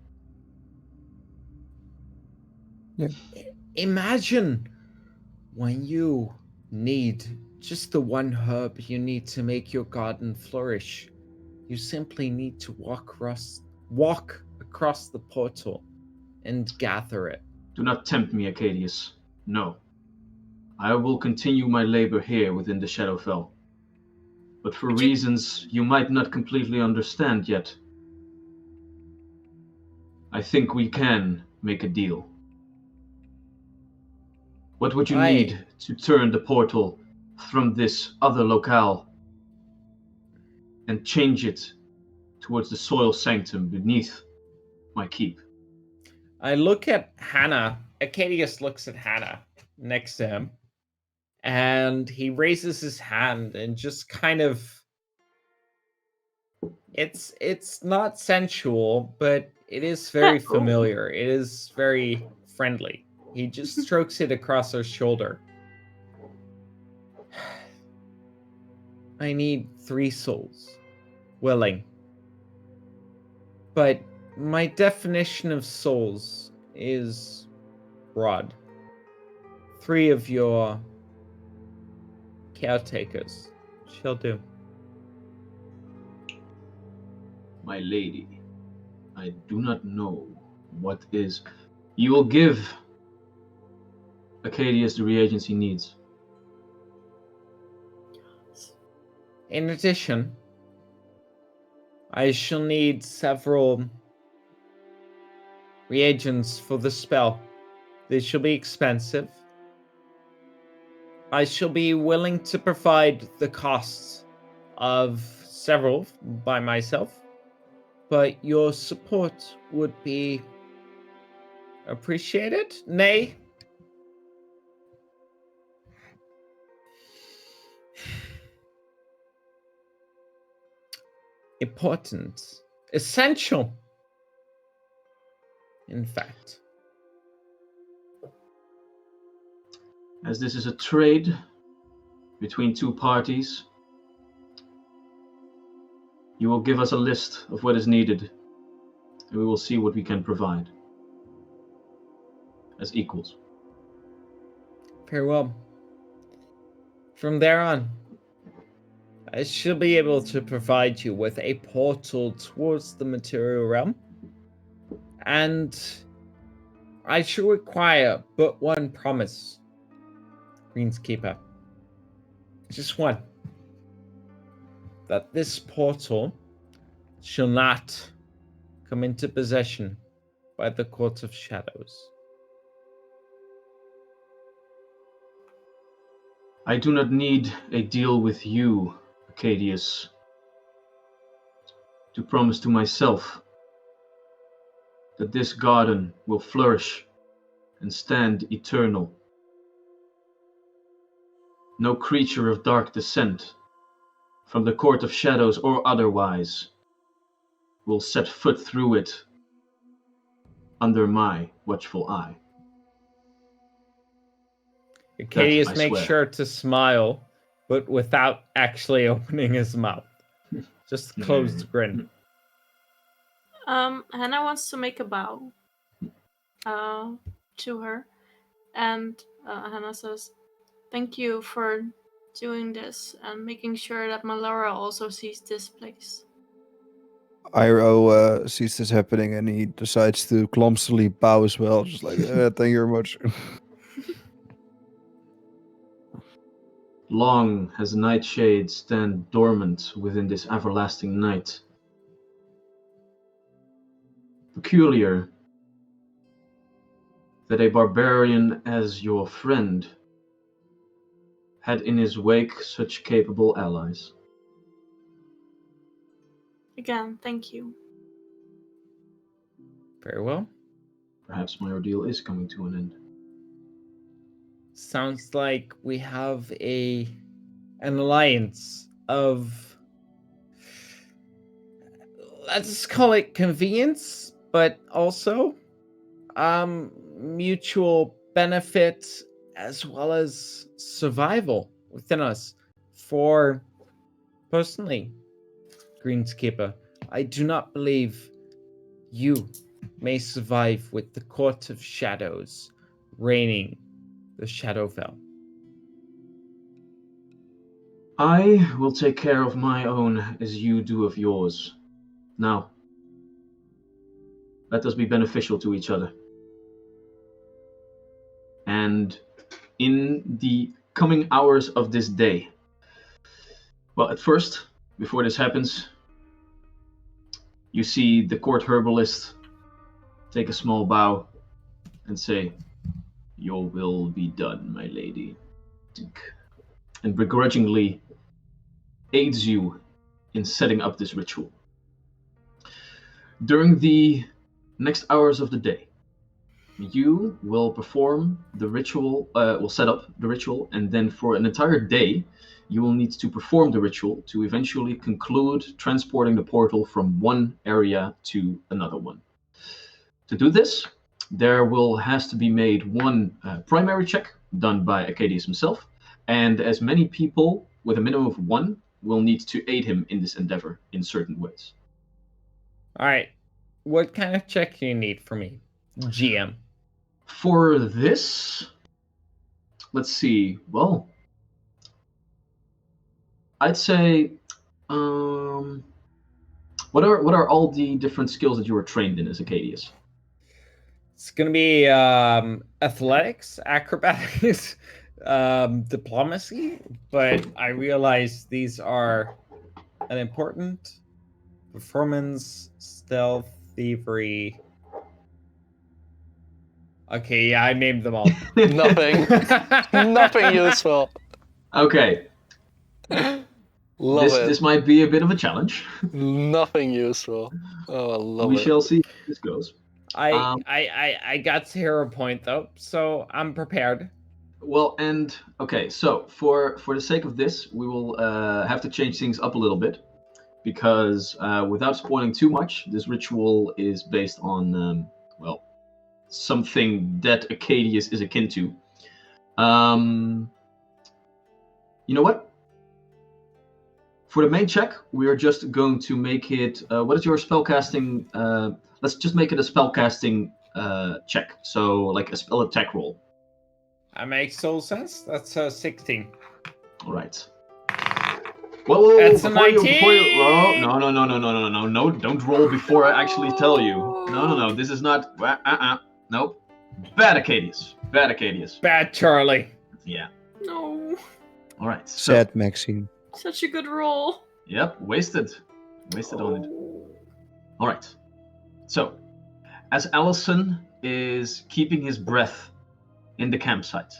Yeah. Imagine when you need just the one herb you need to make your garden flourish. You simply need to walk across the portal and gather it. Do not tempt me, Acadius. No. I will continue my labor here within the Shadowfell. But for reasons you might not completely understand yet, I think we can make a deal. What would you need to turn the portal from this other locale and change it towards the soil sanctum beneath my keep? I look at Hannah. Acadius looks at Hannah next to him, and he raises his hand and just kind of, it's not sensual, but it is very familiar. It is very friendly. He just strokes it across her shoulder. I need 3 souls. Willing. But my definition of souls is broad. 3 of your caretakers shall do. My lady, I do not know what is. You will give Acadius the reagents he needs. In addition, I shall need several reagents for the spell. They shall be expensive. I shall be willing to provide the costs of several by myself, but your support would be appreciated. Nay, important, essential, in fact. As this is a trade between 2 parties, you will give us a list of what is needed, and we will see what we can provide as equals. Very well. From there on, I shall be able to provide you with a portal towards the material realm, and I shall require but one promise, Greenskeeper. Just one. That this portal shall not come into possession by the Court of Shadows. I do not need a deal with you, Acadius, to promise to myself that this garden will flourish and stand eternal. No creature of dark descent, from the Court of Shadows or otherwise, will set foot through it under my watchful eye. Acadius I makes swear. sure to smile, but without actually opening his mouth. Just a closed grin. Hannah wants to make a bow to her, and Hannah says, "Thank you for doing this and making sure that Melora also sees this place." Iro sees this happening and he decides to clumsily bow as well, just like, thank you very much. Long has the nightshade stand dormant within this everlasting night. Peculiar that a barbarian as your friend had in his wake such capable allies. Again, thank you. Very well. Perhaps my ordeal is coming to an end. Sounds like we have an alliance of, let's call it convenience, but also mutual benefit as well as survival within us. For personally, Greenskeeper, I do not believe you may survive with the Court of Shadows reigning the Shadowfell. I will take care of my own as you do of yours. Now, let us be beneficial to each other. And in the coming hours of this day, well, at first, before this happens, you see the court herbalist take a small bow and say, "Your will be done, my lady," and begrudgingly aids you in setting up this ritual. During the next hours of the day, you will perform the ritual, will set up the ritual, and then for an entire day, you will need to perform the ritual to eventually conclude transporting the portal from one area to another one. To do this, there has to be made one primary check done by Acadius himself, and as many people with a minimum of 1 will need to aid him in this endeavor in certain ways. All right. What kind of check do you need from me, GM? For this, let's see. Well, I'd say, what are all the different skills that you were trained in as Acadius? It's gonna be athletics, acrobatics, diplomacy, but I realize these are unimportant. Performance, stealth, thievery. Okay, yeah, I named them all. Nothing. Nothing useful. Okay, Love it. this might be a bit of a challenge. Nothing useful. Oh, I love We it. shall see how this goes. I got 0 point though, so I'm prepared. Well, and okay, so for the sake of this, we will have to change things up a little bit, because without spoiling too much, this ritual is based on well, something that Acadius is akin to. You know what? For the main check, we are just going to make it. What is your spellcasting? Let's just make it a spellcasting check. So like a spell attack roll. That makes total sense. That's 16. All right. Whoa, That's a before you, 19! no, don't roll before I actually tell you. No, this is not, nope. Bad Acadius. Bad Charlie. Yeah, No. all right. So, Sad Maxine. Such a good roll. yep, wasted on it. All right. So, as Allison is keeping his breath in the campsite,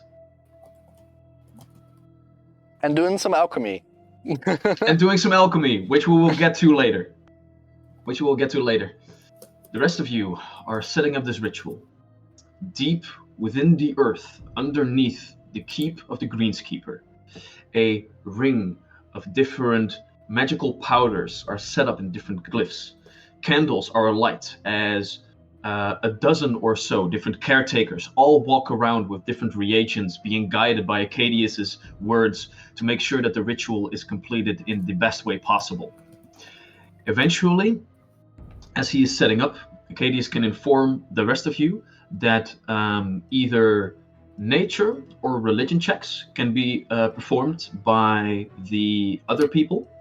And doing some alchemy. and doing some alchemy, which we will get to later. The rest of you are setting up this ritual. Deep within the earth, underneath the keep of the Greenskeeper, a ring of different magical powders are set up in different glyphs. Candles are alight as a dozen or so different caretakers all walk around with different reagents, being guided by Acadius's words to make sure that the ritual is completed in the best way possible. Eventually, as he is setting up, Acadius can inform the rest of you that either nature or religion checks can be performed by the other people.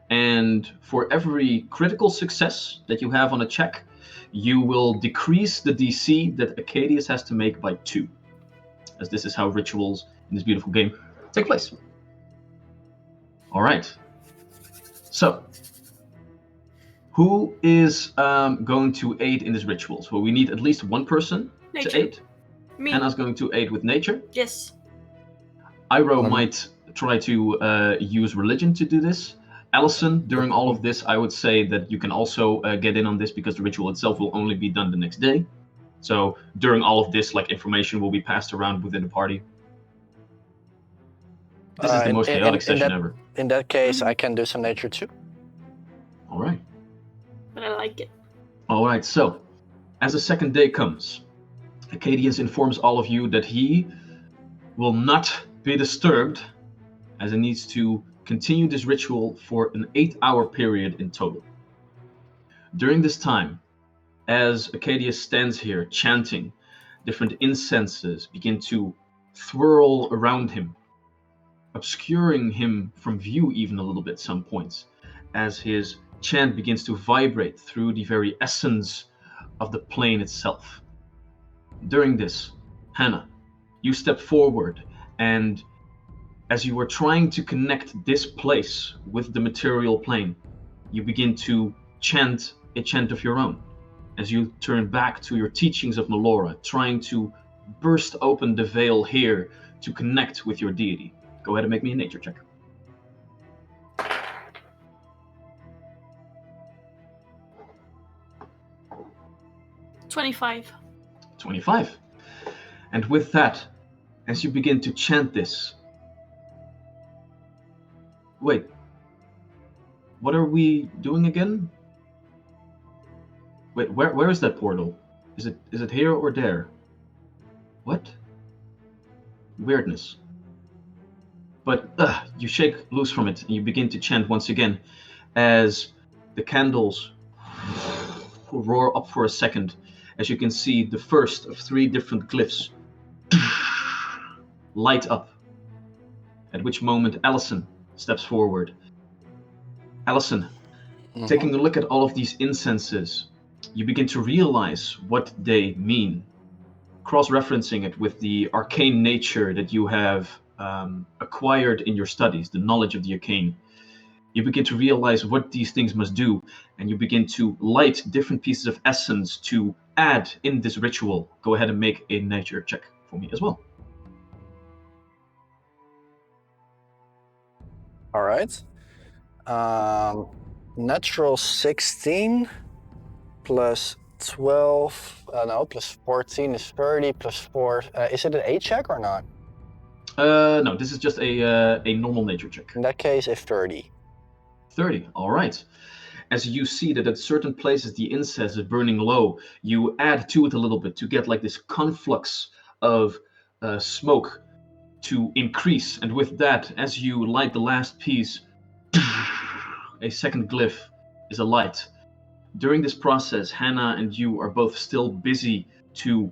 And for every critical success that you have on a check, you will decrease the DC that Acadius has to make by 2, as this is how rituals in this beautiful game take place. All right. So, who is going to aid in this ritual? So we need at least one person Nature. to aid. Me. Anna's going to aid with nature. Yes. Iroh might try to use religion to do this. Allison, during all of this, I would say that you can also get in on this, because the ritual itself will only be done the next day. So during all of this, like, information will be passed around within the party. This is the most chaotic session ever. In that case, I can do some nature too. All right. But I like it. All right, so as the second day comes, Acadius informs all of you that he will not be disturbed, as he needs to continue this ritual for an 8-hour period in total. During this time, as Acadius stands here chanting, different incenses begin to swirl around him, obscuring him from view even a little bit some points, as his chant begins to vibrate through the very essence of the plane itself. During this, Hannah, you step forward, and as you are trying to connect this place with the material plane, you begin to chant a chant of your own, as you turn back to your teachings of Melora, trying to burst open the veil here to connect with your deity. Go ahead and make me a nature check. $25. 25. And with that, as you begin to chant this, wait, what are we doing again? Wait, where is that portal? Is it here or there? What? Weirdness. But you shake loose from it and you begin to chant once again as the candles roar up for a second, as you can see the first of 3 different glyphs light up. At which moment Allison steps forward. Allison, taking a look at all of these incenses, you begin to realize what they mean. Cross-referencing it with the arcane nature that you have acquired in your studies, the knowledge of the arcane, you begin to realize what these things must do, and you begin to light different pieces of essence to add in this ritual. Go ahead and make a nature check for me as well. All right. Natural 16 plus 12, no, plus 14 is 30, plus 4. Is it an 8 check or not? No, this is just a normal nature check. In that case, a 30. 30, all right. As you see that at certain places the incense is burning low, you add to it a little bit to get like this conflux of smoke to increase. And with that, as you light the last piece, a second glyph is alight. During this process, Hannah and you are both still busy to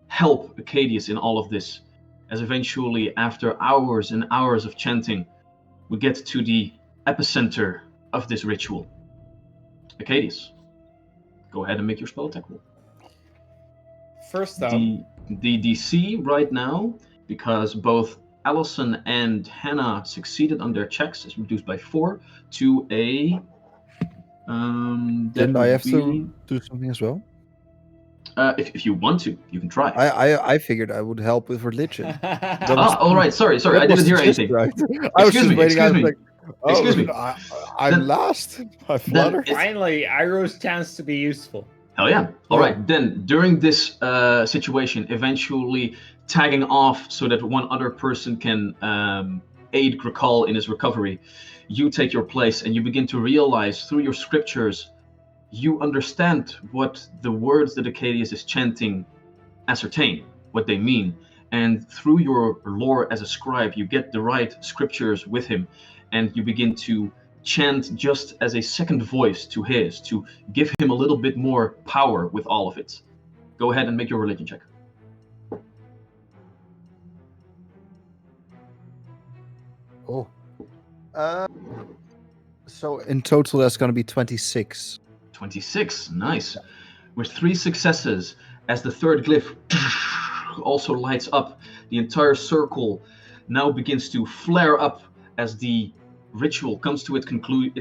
help Acadius in all of this, as eventually, after hours and hours of chanting, we get to the epicenter of this ritual. Acadius, go ahead and make your spell attack roll. First up, The DC right now, because both Allison and Hannah succeeded on their checks, is reduced by 4 to a... Didn't I have to do something as well? If you want to, you can try. I figured I would help with religion. All right. Sorry. I didn't hear anything. Right. I was just waiting. I was like, oh, Excuse me. I'm last. I flutter. Finally, Iroh's chance to be useful. Hell yeah. All right. Then during this situation, eventually tagging off so that one other person can aid Grakal in his recovery, you take your place and you begin to realize through your scriptures, you understand what the words that Acadius is chanting ascertain, what they mean. And through your lore as a scribe, you get the right scriptures with him, and you begin to chant just as a second voice to his, to give him a little bit more power with all of it. Go ahead and make your religion check. Oh. So in total, that's going to be 26. 26, nice. With 3 successes, as the third glyph also lights up, the entire circle now begins to flare up as the ritual comes to its conclusion.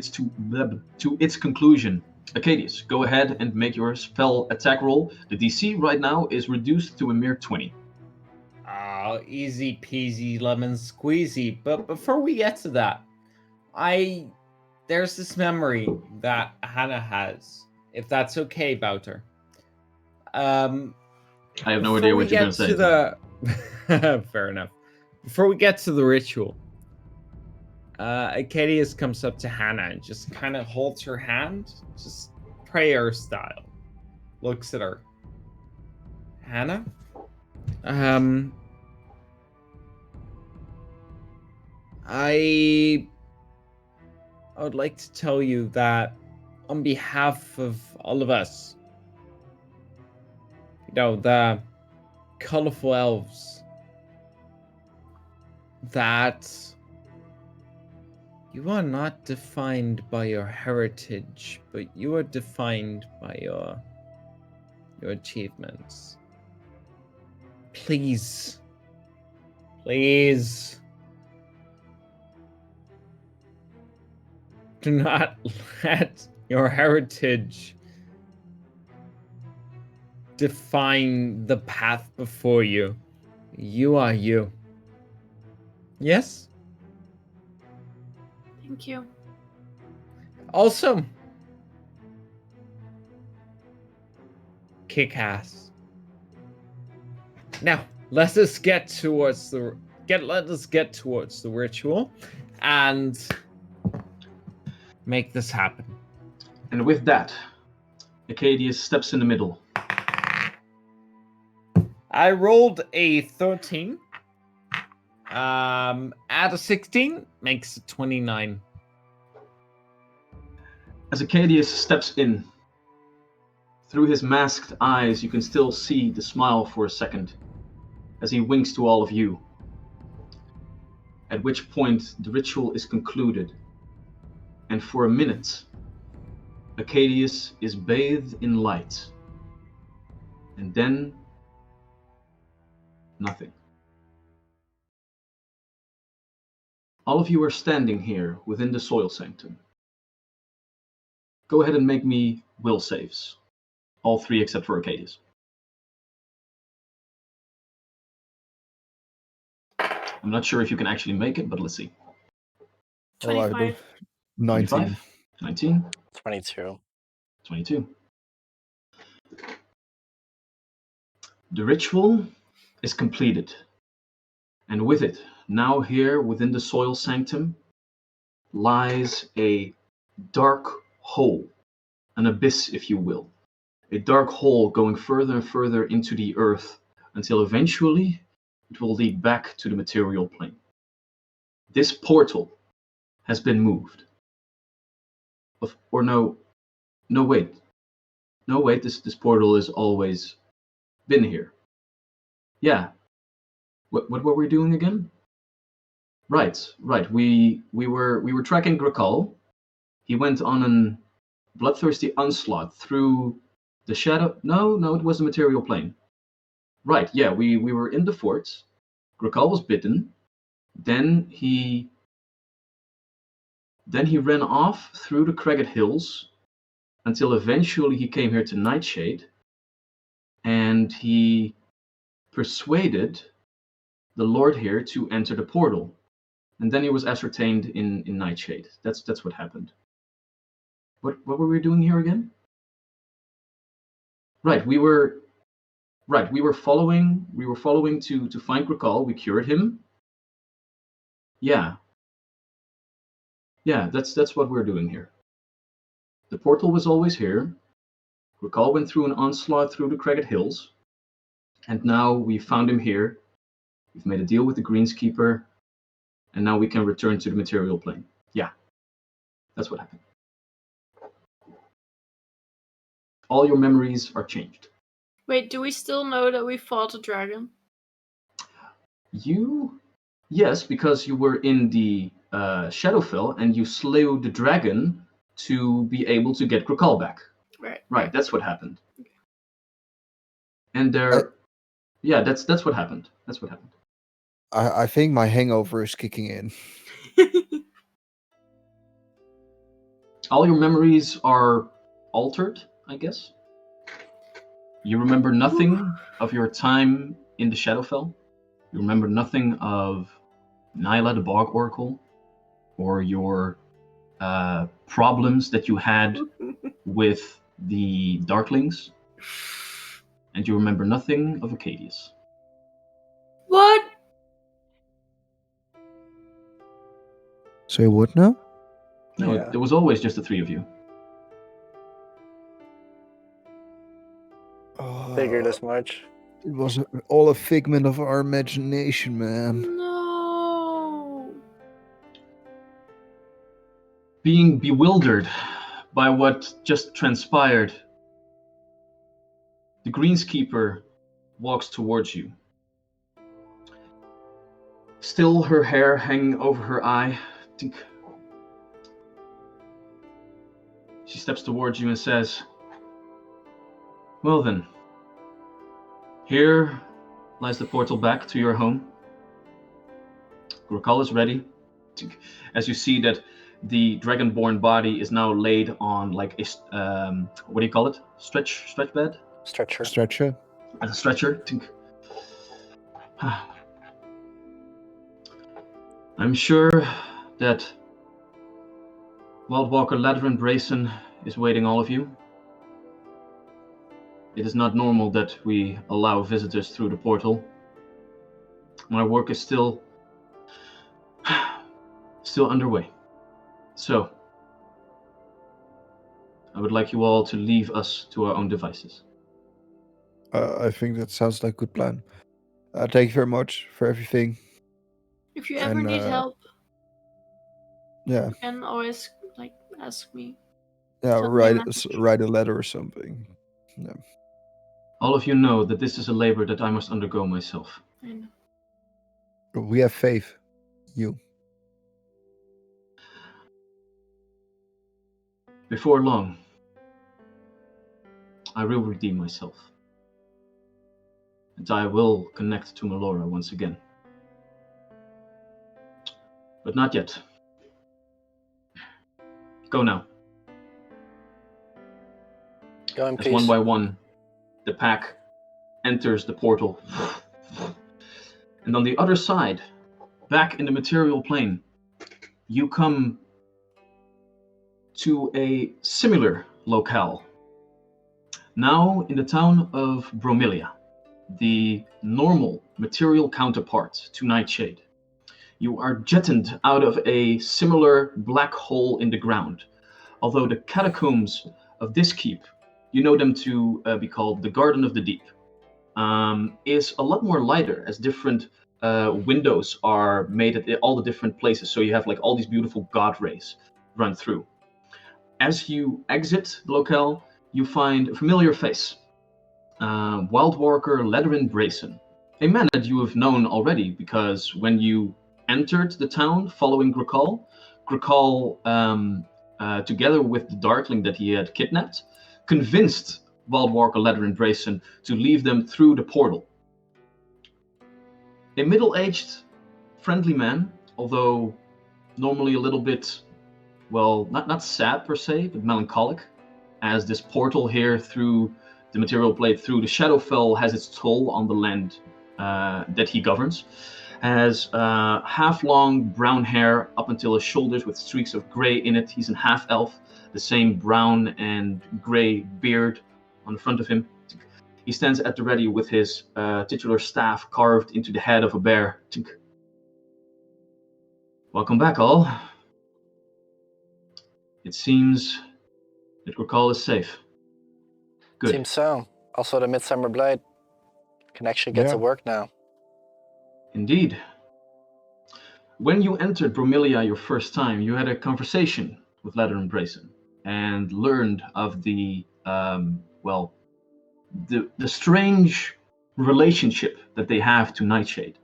Acadius, go ahead and make your spell attack roll. The DC right now is reduced to a mere 20. Oh, easy peasy lemon squeezy. But before we get to that, there's this memory that Hannah has, if that's okay, Bouter. I have no idea what you're going to say. Fair enough. Before we get to the ritual, Acadius comes up to Hannah and just kind of holds her hand, just prayer style. Looks at her. Hannah? I would like to tell you that on behalf of all of us, the colorful elves, that you are not defined by your heritage, but you are defined by your achievements. Please, do not let your heritage define the path before you. You are you. Yes? Thank you. Also, kick ass. Now, let us get towards the ritual and make this happen. And with that, Acadius steps in the middle. I rolled a 13. Add a 16 makes it 29. As Acadius steps in, through his masked eyes, you can still see the smile for a second as he winks to all of you. At which point the ritual is concluded, and for a minute, Acadius is bathed in light, and then nothing. All of you are standing here within the soil sanctum. Go ahead and make me will saves. All 3 except for Acadius. I'm not sure if you can actually make it, but let's see. Oh, I 25. do. 19. 25, 19, 22. 22. The ritual is completed, and with it, now here within the soil sanctum, lies a dark hole, an abyss, if you will. A dark hole going further and further into the earth until eventually it will lead back to the material plane. This portal has been moved. No, wait, this portal has always been here. Yeah. What were we doing again? Right. We were tracking Grakal. He went on an bloodthirsty onslaught through the shadow. No, it was the material plane. Right, yeah, we were in the fort. Grakal was bitten. Then he ran off through the Cragged Hills until eventually he came here to Nightshade, and he persuaded the Lord here to enter the portal. And then he was ascertained in Nightshade. That's what happened. What were we doing here again? Right, we were following to find Grakal. We cured him. Yeah, that's what we're doing here. The portal was always here. Grakal went through an onslaught through the Cragged Hills, and now we found him here. We've made a deal with the Greenskeeper, and now we can return to the material plane. Yeah, that's what happened. All your memories are changed. Wait, do we still know that we fought a dragon? Yes, because you were in the Shadowfell and you slew the dragon to be able to get Grakal back. Right, that's what happened. And that's what happened. That's what happened. I think my hangover is kicking in. All your memories are altered, I guess. You remember nothing of your time in the Shadowfell. You remember nothing of Nyla, the Bog Oracle, or your problems that you had with the Darklings. And you remember nothing of Acadius. What? Say what now? No, Yeah. there was always just the 3 of you. Figured as much. It was all a figment of our imagination, man. No. Being bewildered by what just transpired, the Greenskeeper walks towards you. Still her hair hanging over her eye. She steps towards you and says, "Well then, here lies the portal back to your home. Grakal is ready." As you see that the dragonborn body is now laid on like a what do you call it? Stretch bed? Stretcher. Stretcher. As a stretcher. I'm sure that Wildwalker Ladrin Brayson is waiting all of you. It is not normal that we allow visitors through the portal. My work is still underway. So, I would like you all to leave us to our own devices. I think that sounds like a good plan. Thank you very much for everything. If you ever And, need help, Yeah, you can always ask me. yeah. Send me a message. Write a letter or something. Yeah. All of you know that this is a labor that I must undergo myself. I know. We have faith. You. Before long, I will redeem myself. And I will connect to Melora once again. But not yet. Go now. Go in As one peace. by one, the pack enters the portal. And on the other side, back in the material plane, you come to a similar locale. Now in the town of Bromilia, the normal material counterpart to Nightshade. You are jettisoned out of a similar black hole in the ground, although the catacombs of this keep, you know them to be called the Garden of the Deep, is a lot more lighter, as different windows are made at all the different places. So you have like all these beautiful god rays run through. As you exit the locale, you find a familiar face. Wildwalker Lederin Brayson, a man that you have known already, because when you entered the town following Grakal, together with the Darkling that he had kidnapped, convinced Wildwalker Lederin Brayson to leave them through the portal. A middle-aged, friendly man, although normally a little bit, well, not sad per se, but melancholic, as this portal here through the material plate, through the Shadowfell, has its toll on the land that he governs. Has half-long brown hair up until his shoulders with streaks of gray in it. He's a half-elf, the same brown and gray beard on the front of him. He stands at the ready with his titular staff carved into the head of a bear. Welcome back, all. It seems that Grakal is safe. Good. Seems so. Also, the Midsummer Blade can actually get to work now. Indeed. When you entered Bromilia your first time, you had a conversation with Lederin Brayson and learned of the strange relationship that they have to Nightshade.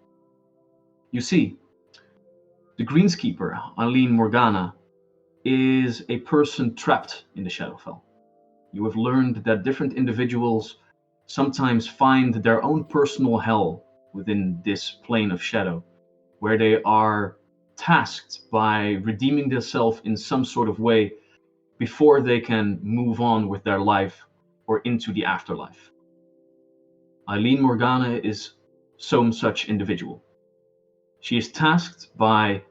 You see, the Greenskeeper, Eileen Morgana, is a person trapped in the Shadowfell. You have learned that different individuals sometimes find their own personal hell within this plane of shadow, where they are tasked by redeeming themselves in some sort of way before they can move on with their life or into the afterlife. Eileen Morgana is some such individual. She is tasked by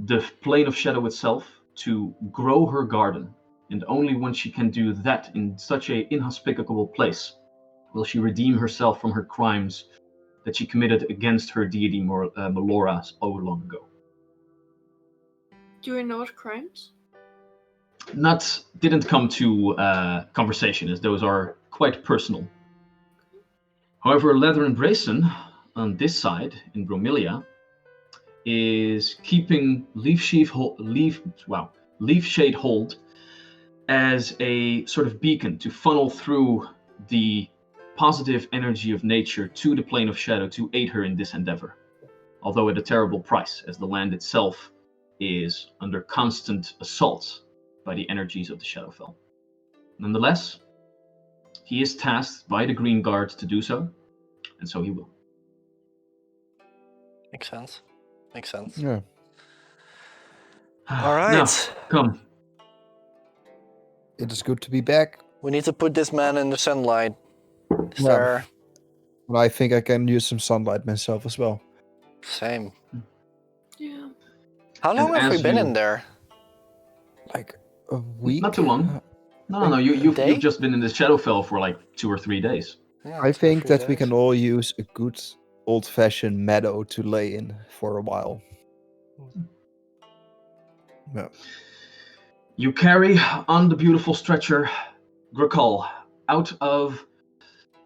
the plane of shadow itself to grow her garden, and only when she can do that in such an inhospitable place will she redeem herself from her crimes that she committed against her deity Melora so long ago. Do you know what crimes? Didn't come to conversation, as those are quite personal. However, Lederin Brayson, on this side in Bromilia, is keeping Leafshade Hold as a sort of beacon to funnel through the positive energy of nature to the plane of shadow to aid her in this endeavor, although at a terrible price, as the land itself is under constant assault by the energies of the Shadowfell. Nonetheless, he is tasked by the Green Guard to do so, and so he will. Makes sense. Makes sense. Yeah. All right. Now, come. It is good to be back. We need to put this man in the sunlight. Is Yeah. there... But I think I can use some sunlight myself as well. Same. Yeah. How long And have we as been you- in there? Like a week? Not too long. No. You've day? just been in the Shadowfell for like 2 or 3 days. Yeah, I 2 or think 3 that we days. can all use a good old-fashioned meadow to lay in for a while. Yeah. You carry on the beautiful stretcher Grakal out of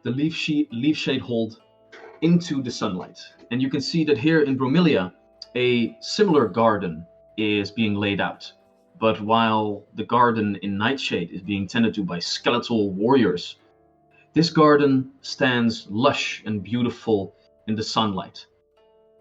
the leaf shade hold into the sunlight. And you can see that here in Bromilia, a similar garden is being laid out. But while the garden in Nightshade is being tended to by skeletal warriors, this garden stands lush and beautiful in the sunlight.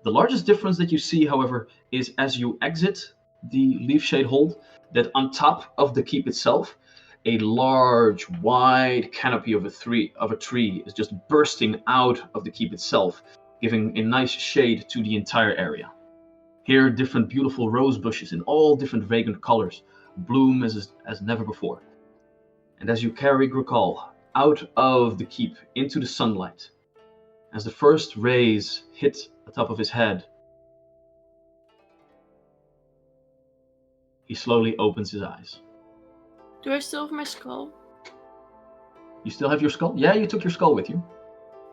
The largest difference that you see, however, is as you exit the leaf shade hold, that on top of the keep itself, a large, wide canopy of a tree is just bursting out of the keep itself, giving a nice shade to the entire area. Here, different beautiful rose bushes in all different vagrant colors bloom as never before. And as you carry Grikal out of the keep into the sunlight, as the first rays hit the top of his head, he slowly opens his eyes. Do I still have my skull? You still have your skull? Yeah, you took your skull with you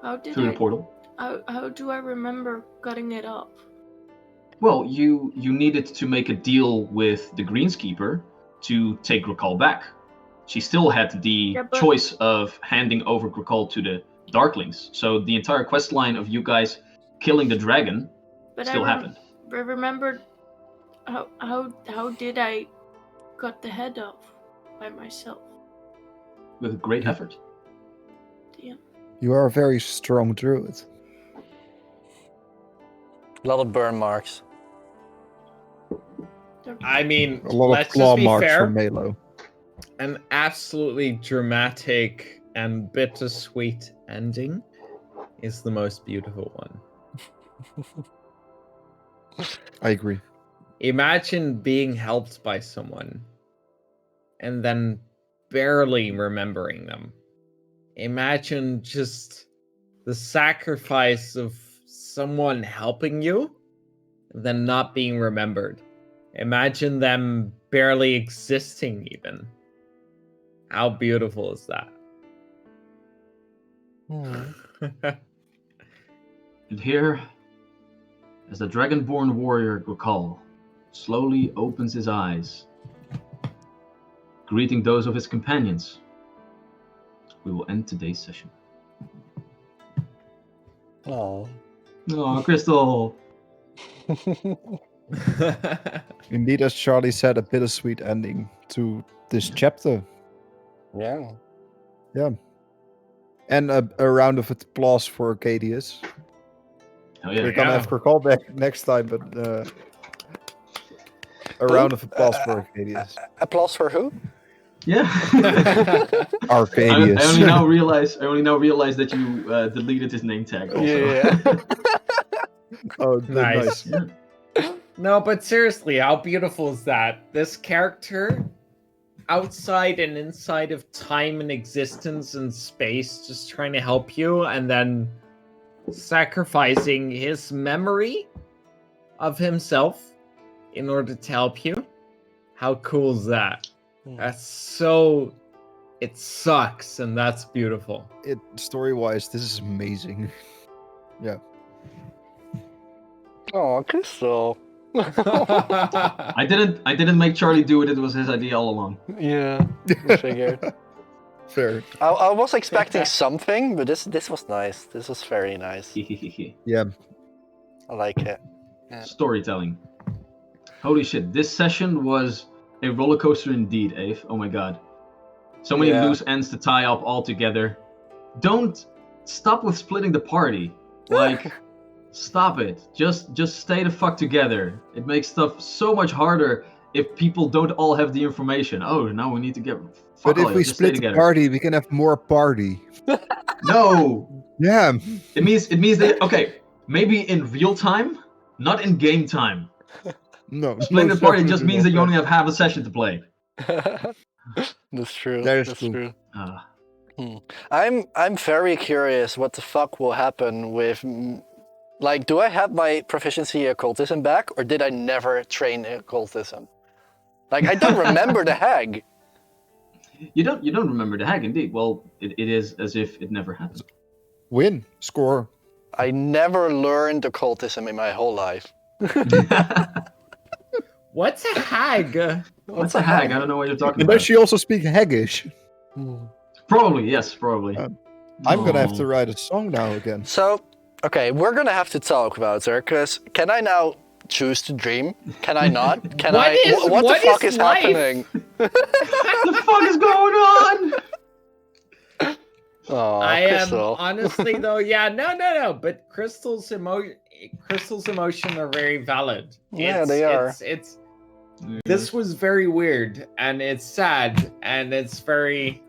How did through the portal. How do I remember cutting it off? Well, you needed to make a deal with the Greenskeeper to take Grikal back. She still had the choice of handing over Grikal to the Darklings. So the entire quest line of you guys killing the dragon still happened. I remembered how did I cut the head off by myself? With great effort. Damn. You are a very strong druid. A lot of burn marks. I mean, A lot of let's claw just be marks fair. from Melo. An absolutely dramatic and bittersweet ending is the most beautiful one. I agree. Imagine being helped by someone and then barely remembering them. Imagine just the sacrifice of someone helping you and then not being remembered. Imagine them barely existing even. How beautiful is that? And here, as the dragonborn warrior Grikal slowly opens his eyes, greeting those of his companions, we will end today's session. Oh. Oh, Crystal! Indeed, as Charlie said, a bittersweet ending to this chapter. Yeah. And a round of applause for Arcadius. Oh yeah. We're gonna have Grikal back next time, but a round of applause for Arcadius. Applause for who? Yeah. Arcadius. I only now realize that you deleted his name tag also. Yeah. Oh, Nice. Yeah. No, but seriously, how beautiful is that? This character, outside and inside of time and existence and space, just trying to help you, and then sacrificing his memory of himself in order to help you. How cool is that? That's so... It sucks, and that's beautiful. Story-wise, this is amazing. Yeah. Oh, Crystal. I didn't make Charlie do it. It was his idea all along. Yeah, I figured. Fair. I was expecting something, but this was nice. This was very nice. Yeah. I like it. Yeah. Storytelling. Holy shit! This session was a roller coaster indeed, Ave. Oh my god. So many loose ends to tie up all together. Don't stop with splitting the party. Like, stop it. Just stay the fuck together. It makes stuff so much harder if people don't all have the information. Oh, now we need to get. Fuck But if all, we just stay split the together. party, we can have more party. No. Yeah. It means that maybe in real time, not in game time. No. Splitting the party just means that you only have half a session to play. That's true. That is That's true. true. I'm very curious what the fuck will happen with, like, do I have my proficiency occultism back, or did I never train occultism? Like, I don't remember the hag. You don't remember the hag, indeed. Well, it is as if it never happened. Win. Score. I never learned occultism in my whole life. What's a hag? What's a hag? I don't know what you're talking And about. does she also speak Haggish? Probably, yes, probably. I'm gonna have to write a song now again. So, okay, we're gonna have to talk about her, because can I now choose to dream? Can I not? Can What I? is- What the what fuck is is life? happening? The fuck is going on? Oh, I am Crystal. honestly though, yeah, no. But Crystal's emotion are very valid. Yeah, they are. It's this was very weird, and it's sad, and it's very,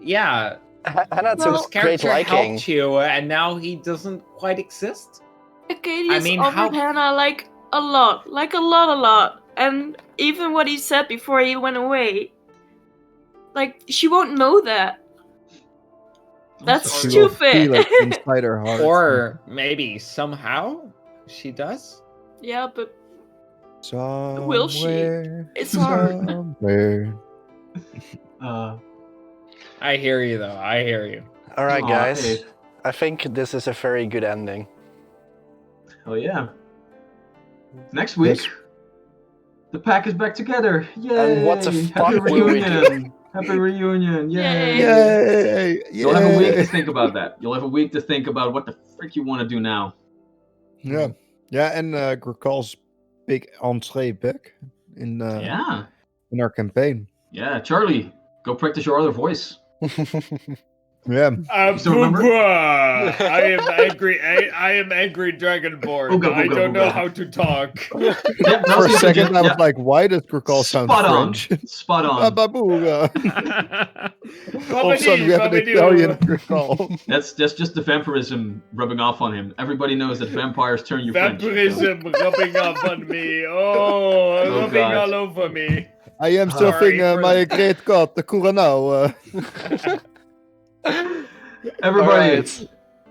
yeah. Hannah Well, This took great character liking. helped you, and now he doesn't quite exist. Acadius mean, offered how- Hannah like a lot, and even what he said before he went away. Like she won't know that. That's sorry. She will stupid. feel it inside her heart. Or maybe somehow she does. Yeah, but somewhere, will she? It's hard. somewhere. I hear you though. I hear you. All right, Aw, guys. Abe. I think this is a very good ending. Oh yeah. Next week, Yes. the pack is back together. Yay! And what the Happy fuck will we do? reunion! Happy reunion! Yay! Yay. Yay! You'll have a week to Yay! think about that. You'll have a week to think about what the frick you want to do now. Yeah, yeah, and Grakal's big entree back in Yeah. in our campaign. Yeah, Charlie, go practice your other voice. Yeah, You still remember? I am angry. I am angry Dragonborn. Ooga, I booga, don't know booga. how to talk. Yeah, for a see, second I was yeah. like, why does Grakal sound Spot on. French? Spot on. Babooga. All of a sudden we have an Italian Grakal. That's just the vampirism rubbing off on him. Everybody knows that vampires turn you French. Vampirism rubbing off on me. Oh, Oh, rubbing God. all over me. I am Sorry surfing for my that. great cat, the Curacao. Everybody, Alright.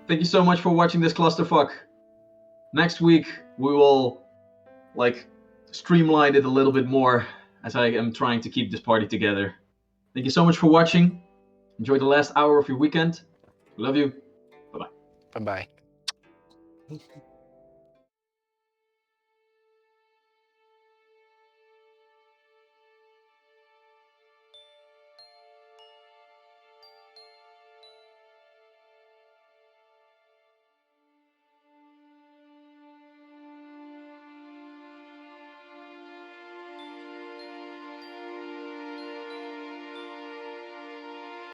thank you so much for watching this clusterfuck. Next week we will streamline it a little bit more as I am trying to keep this party together. Thank you so much for watching. Enjoy the last hour of your weekend. Love you. Bye bye.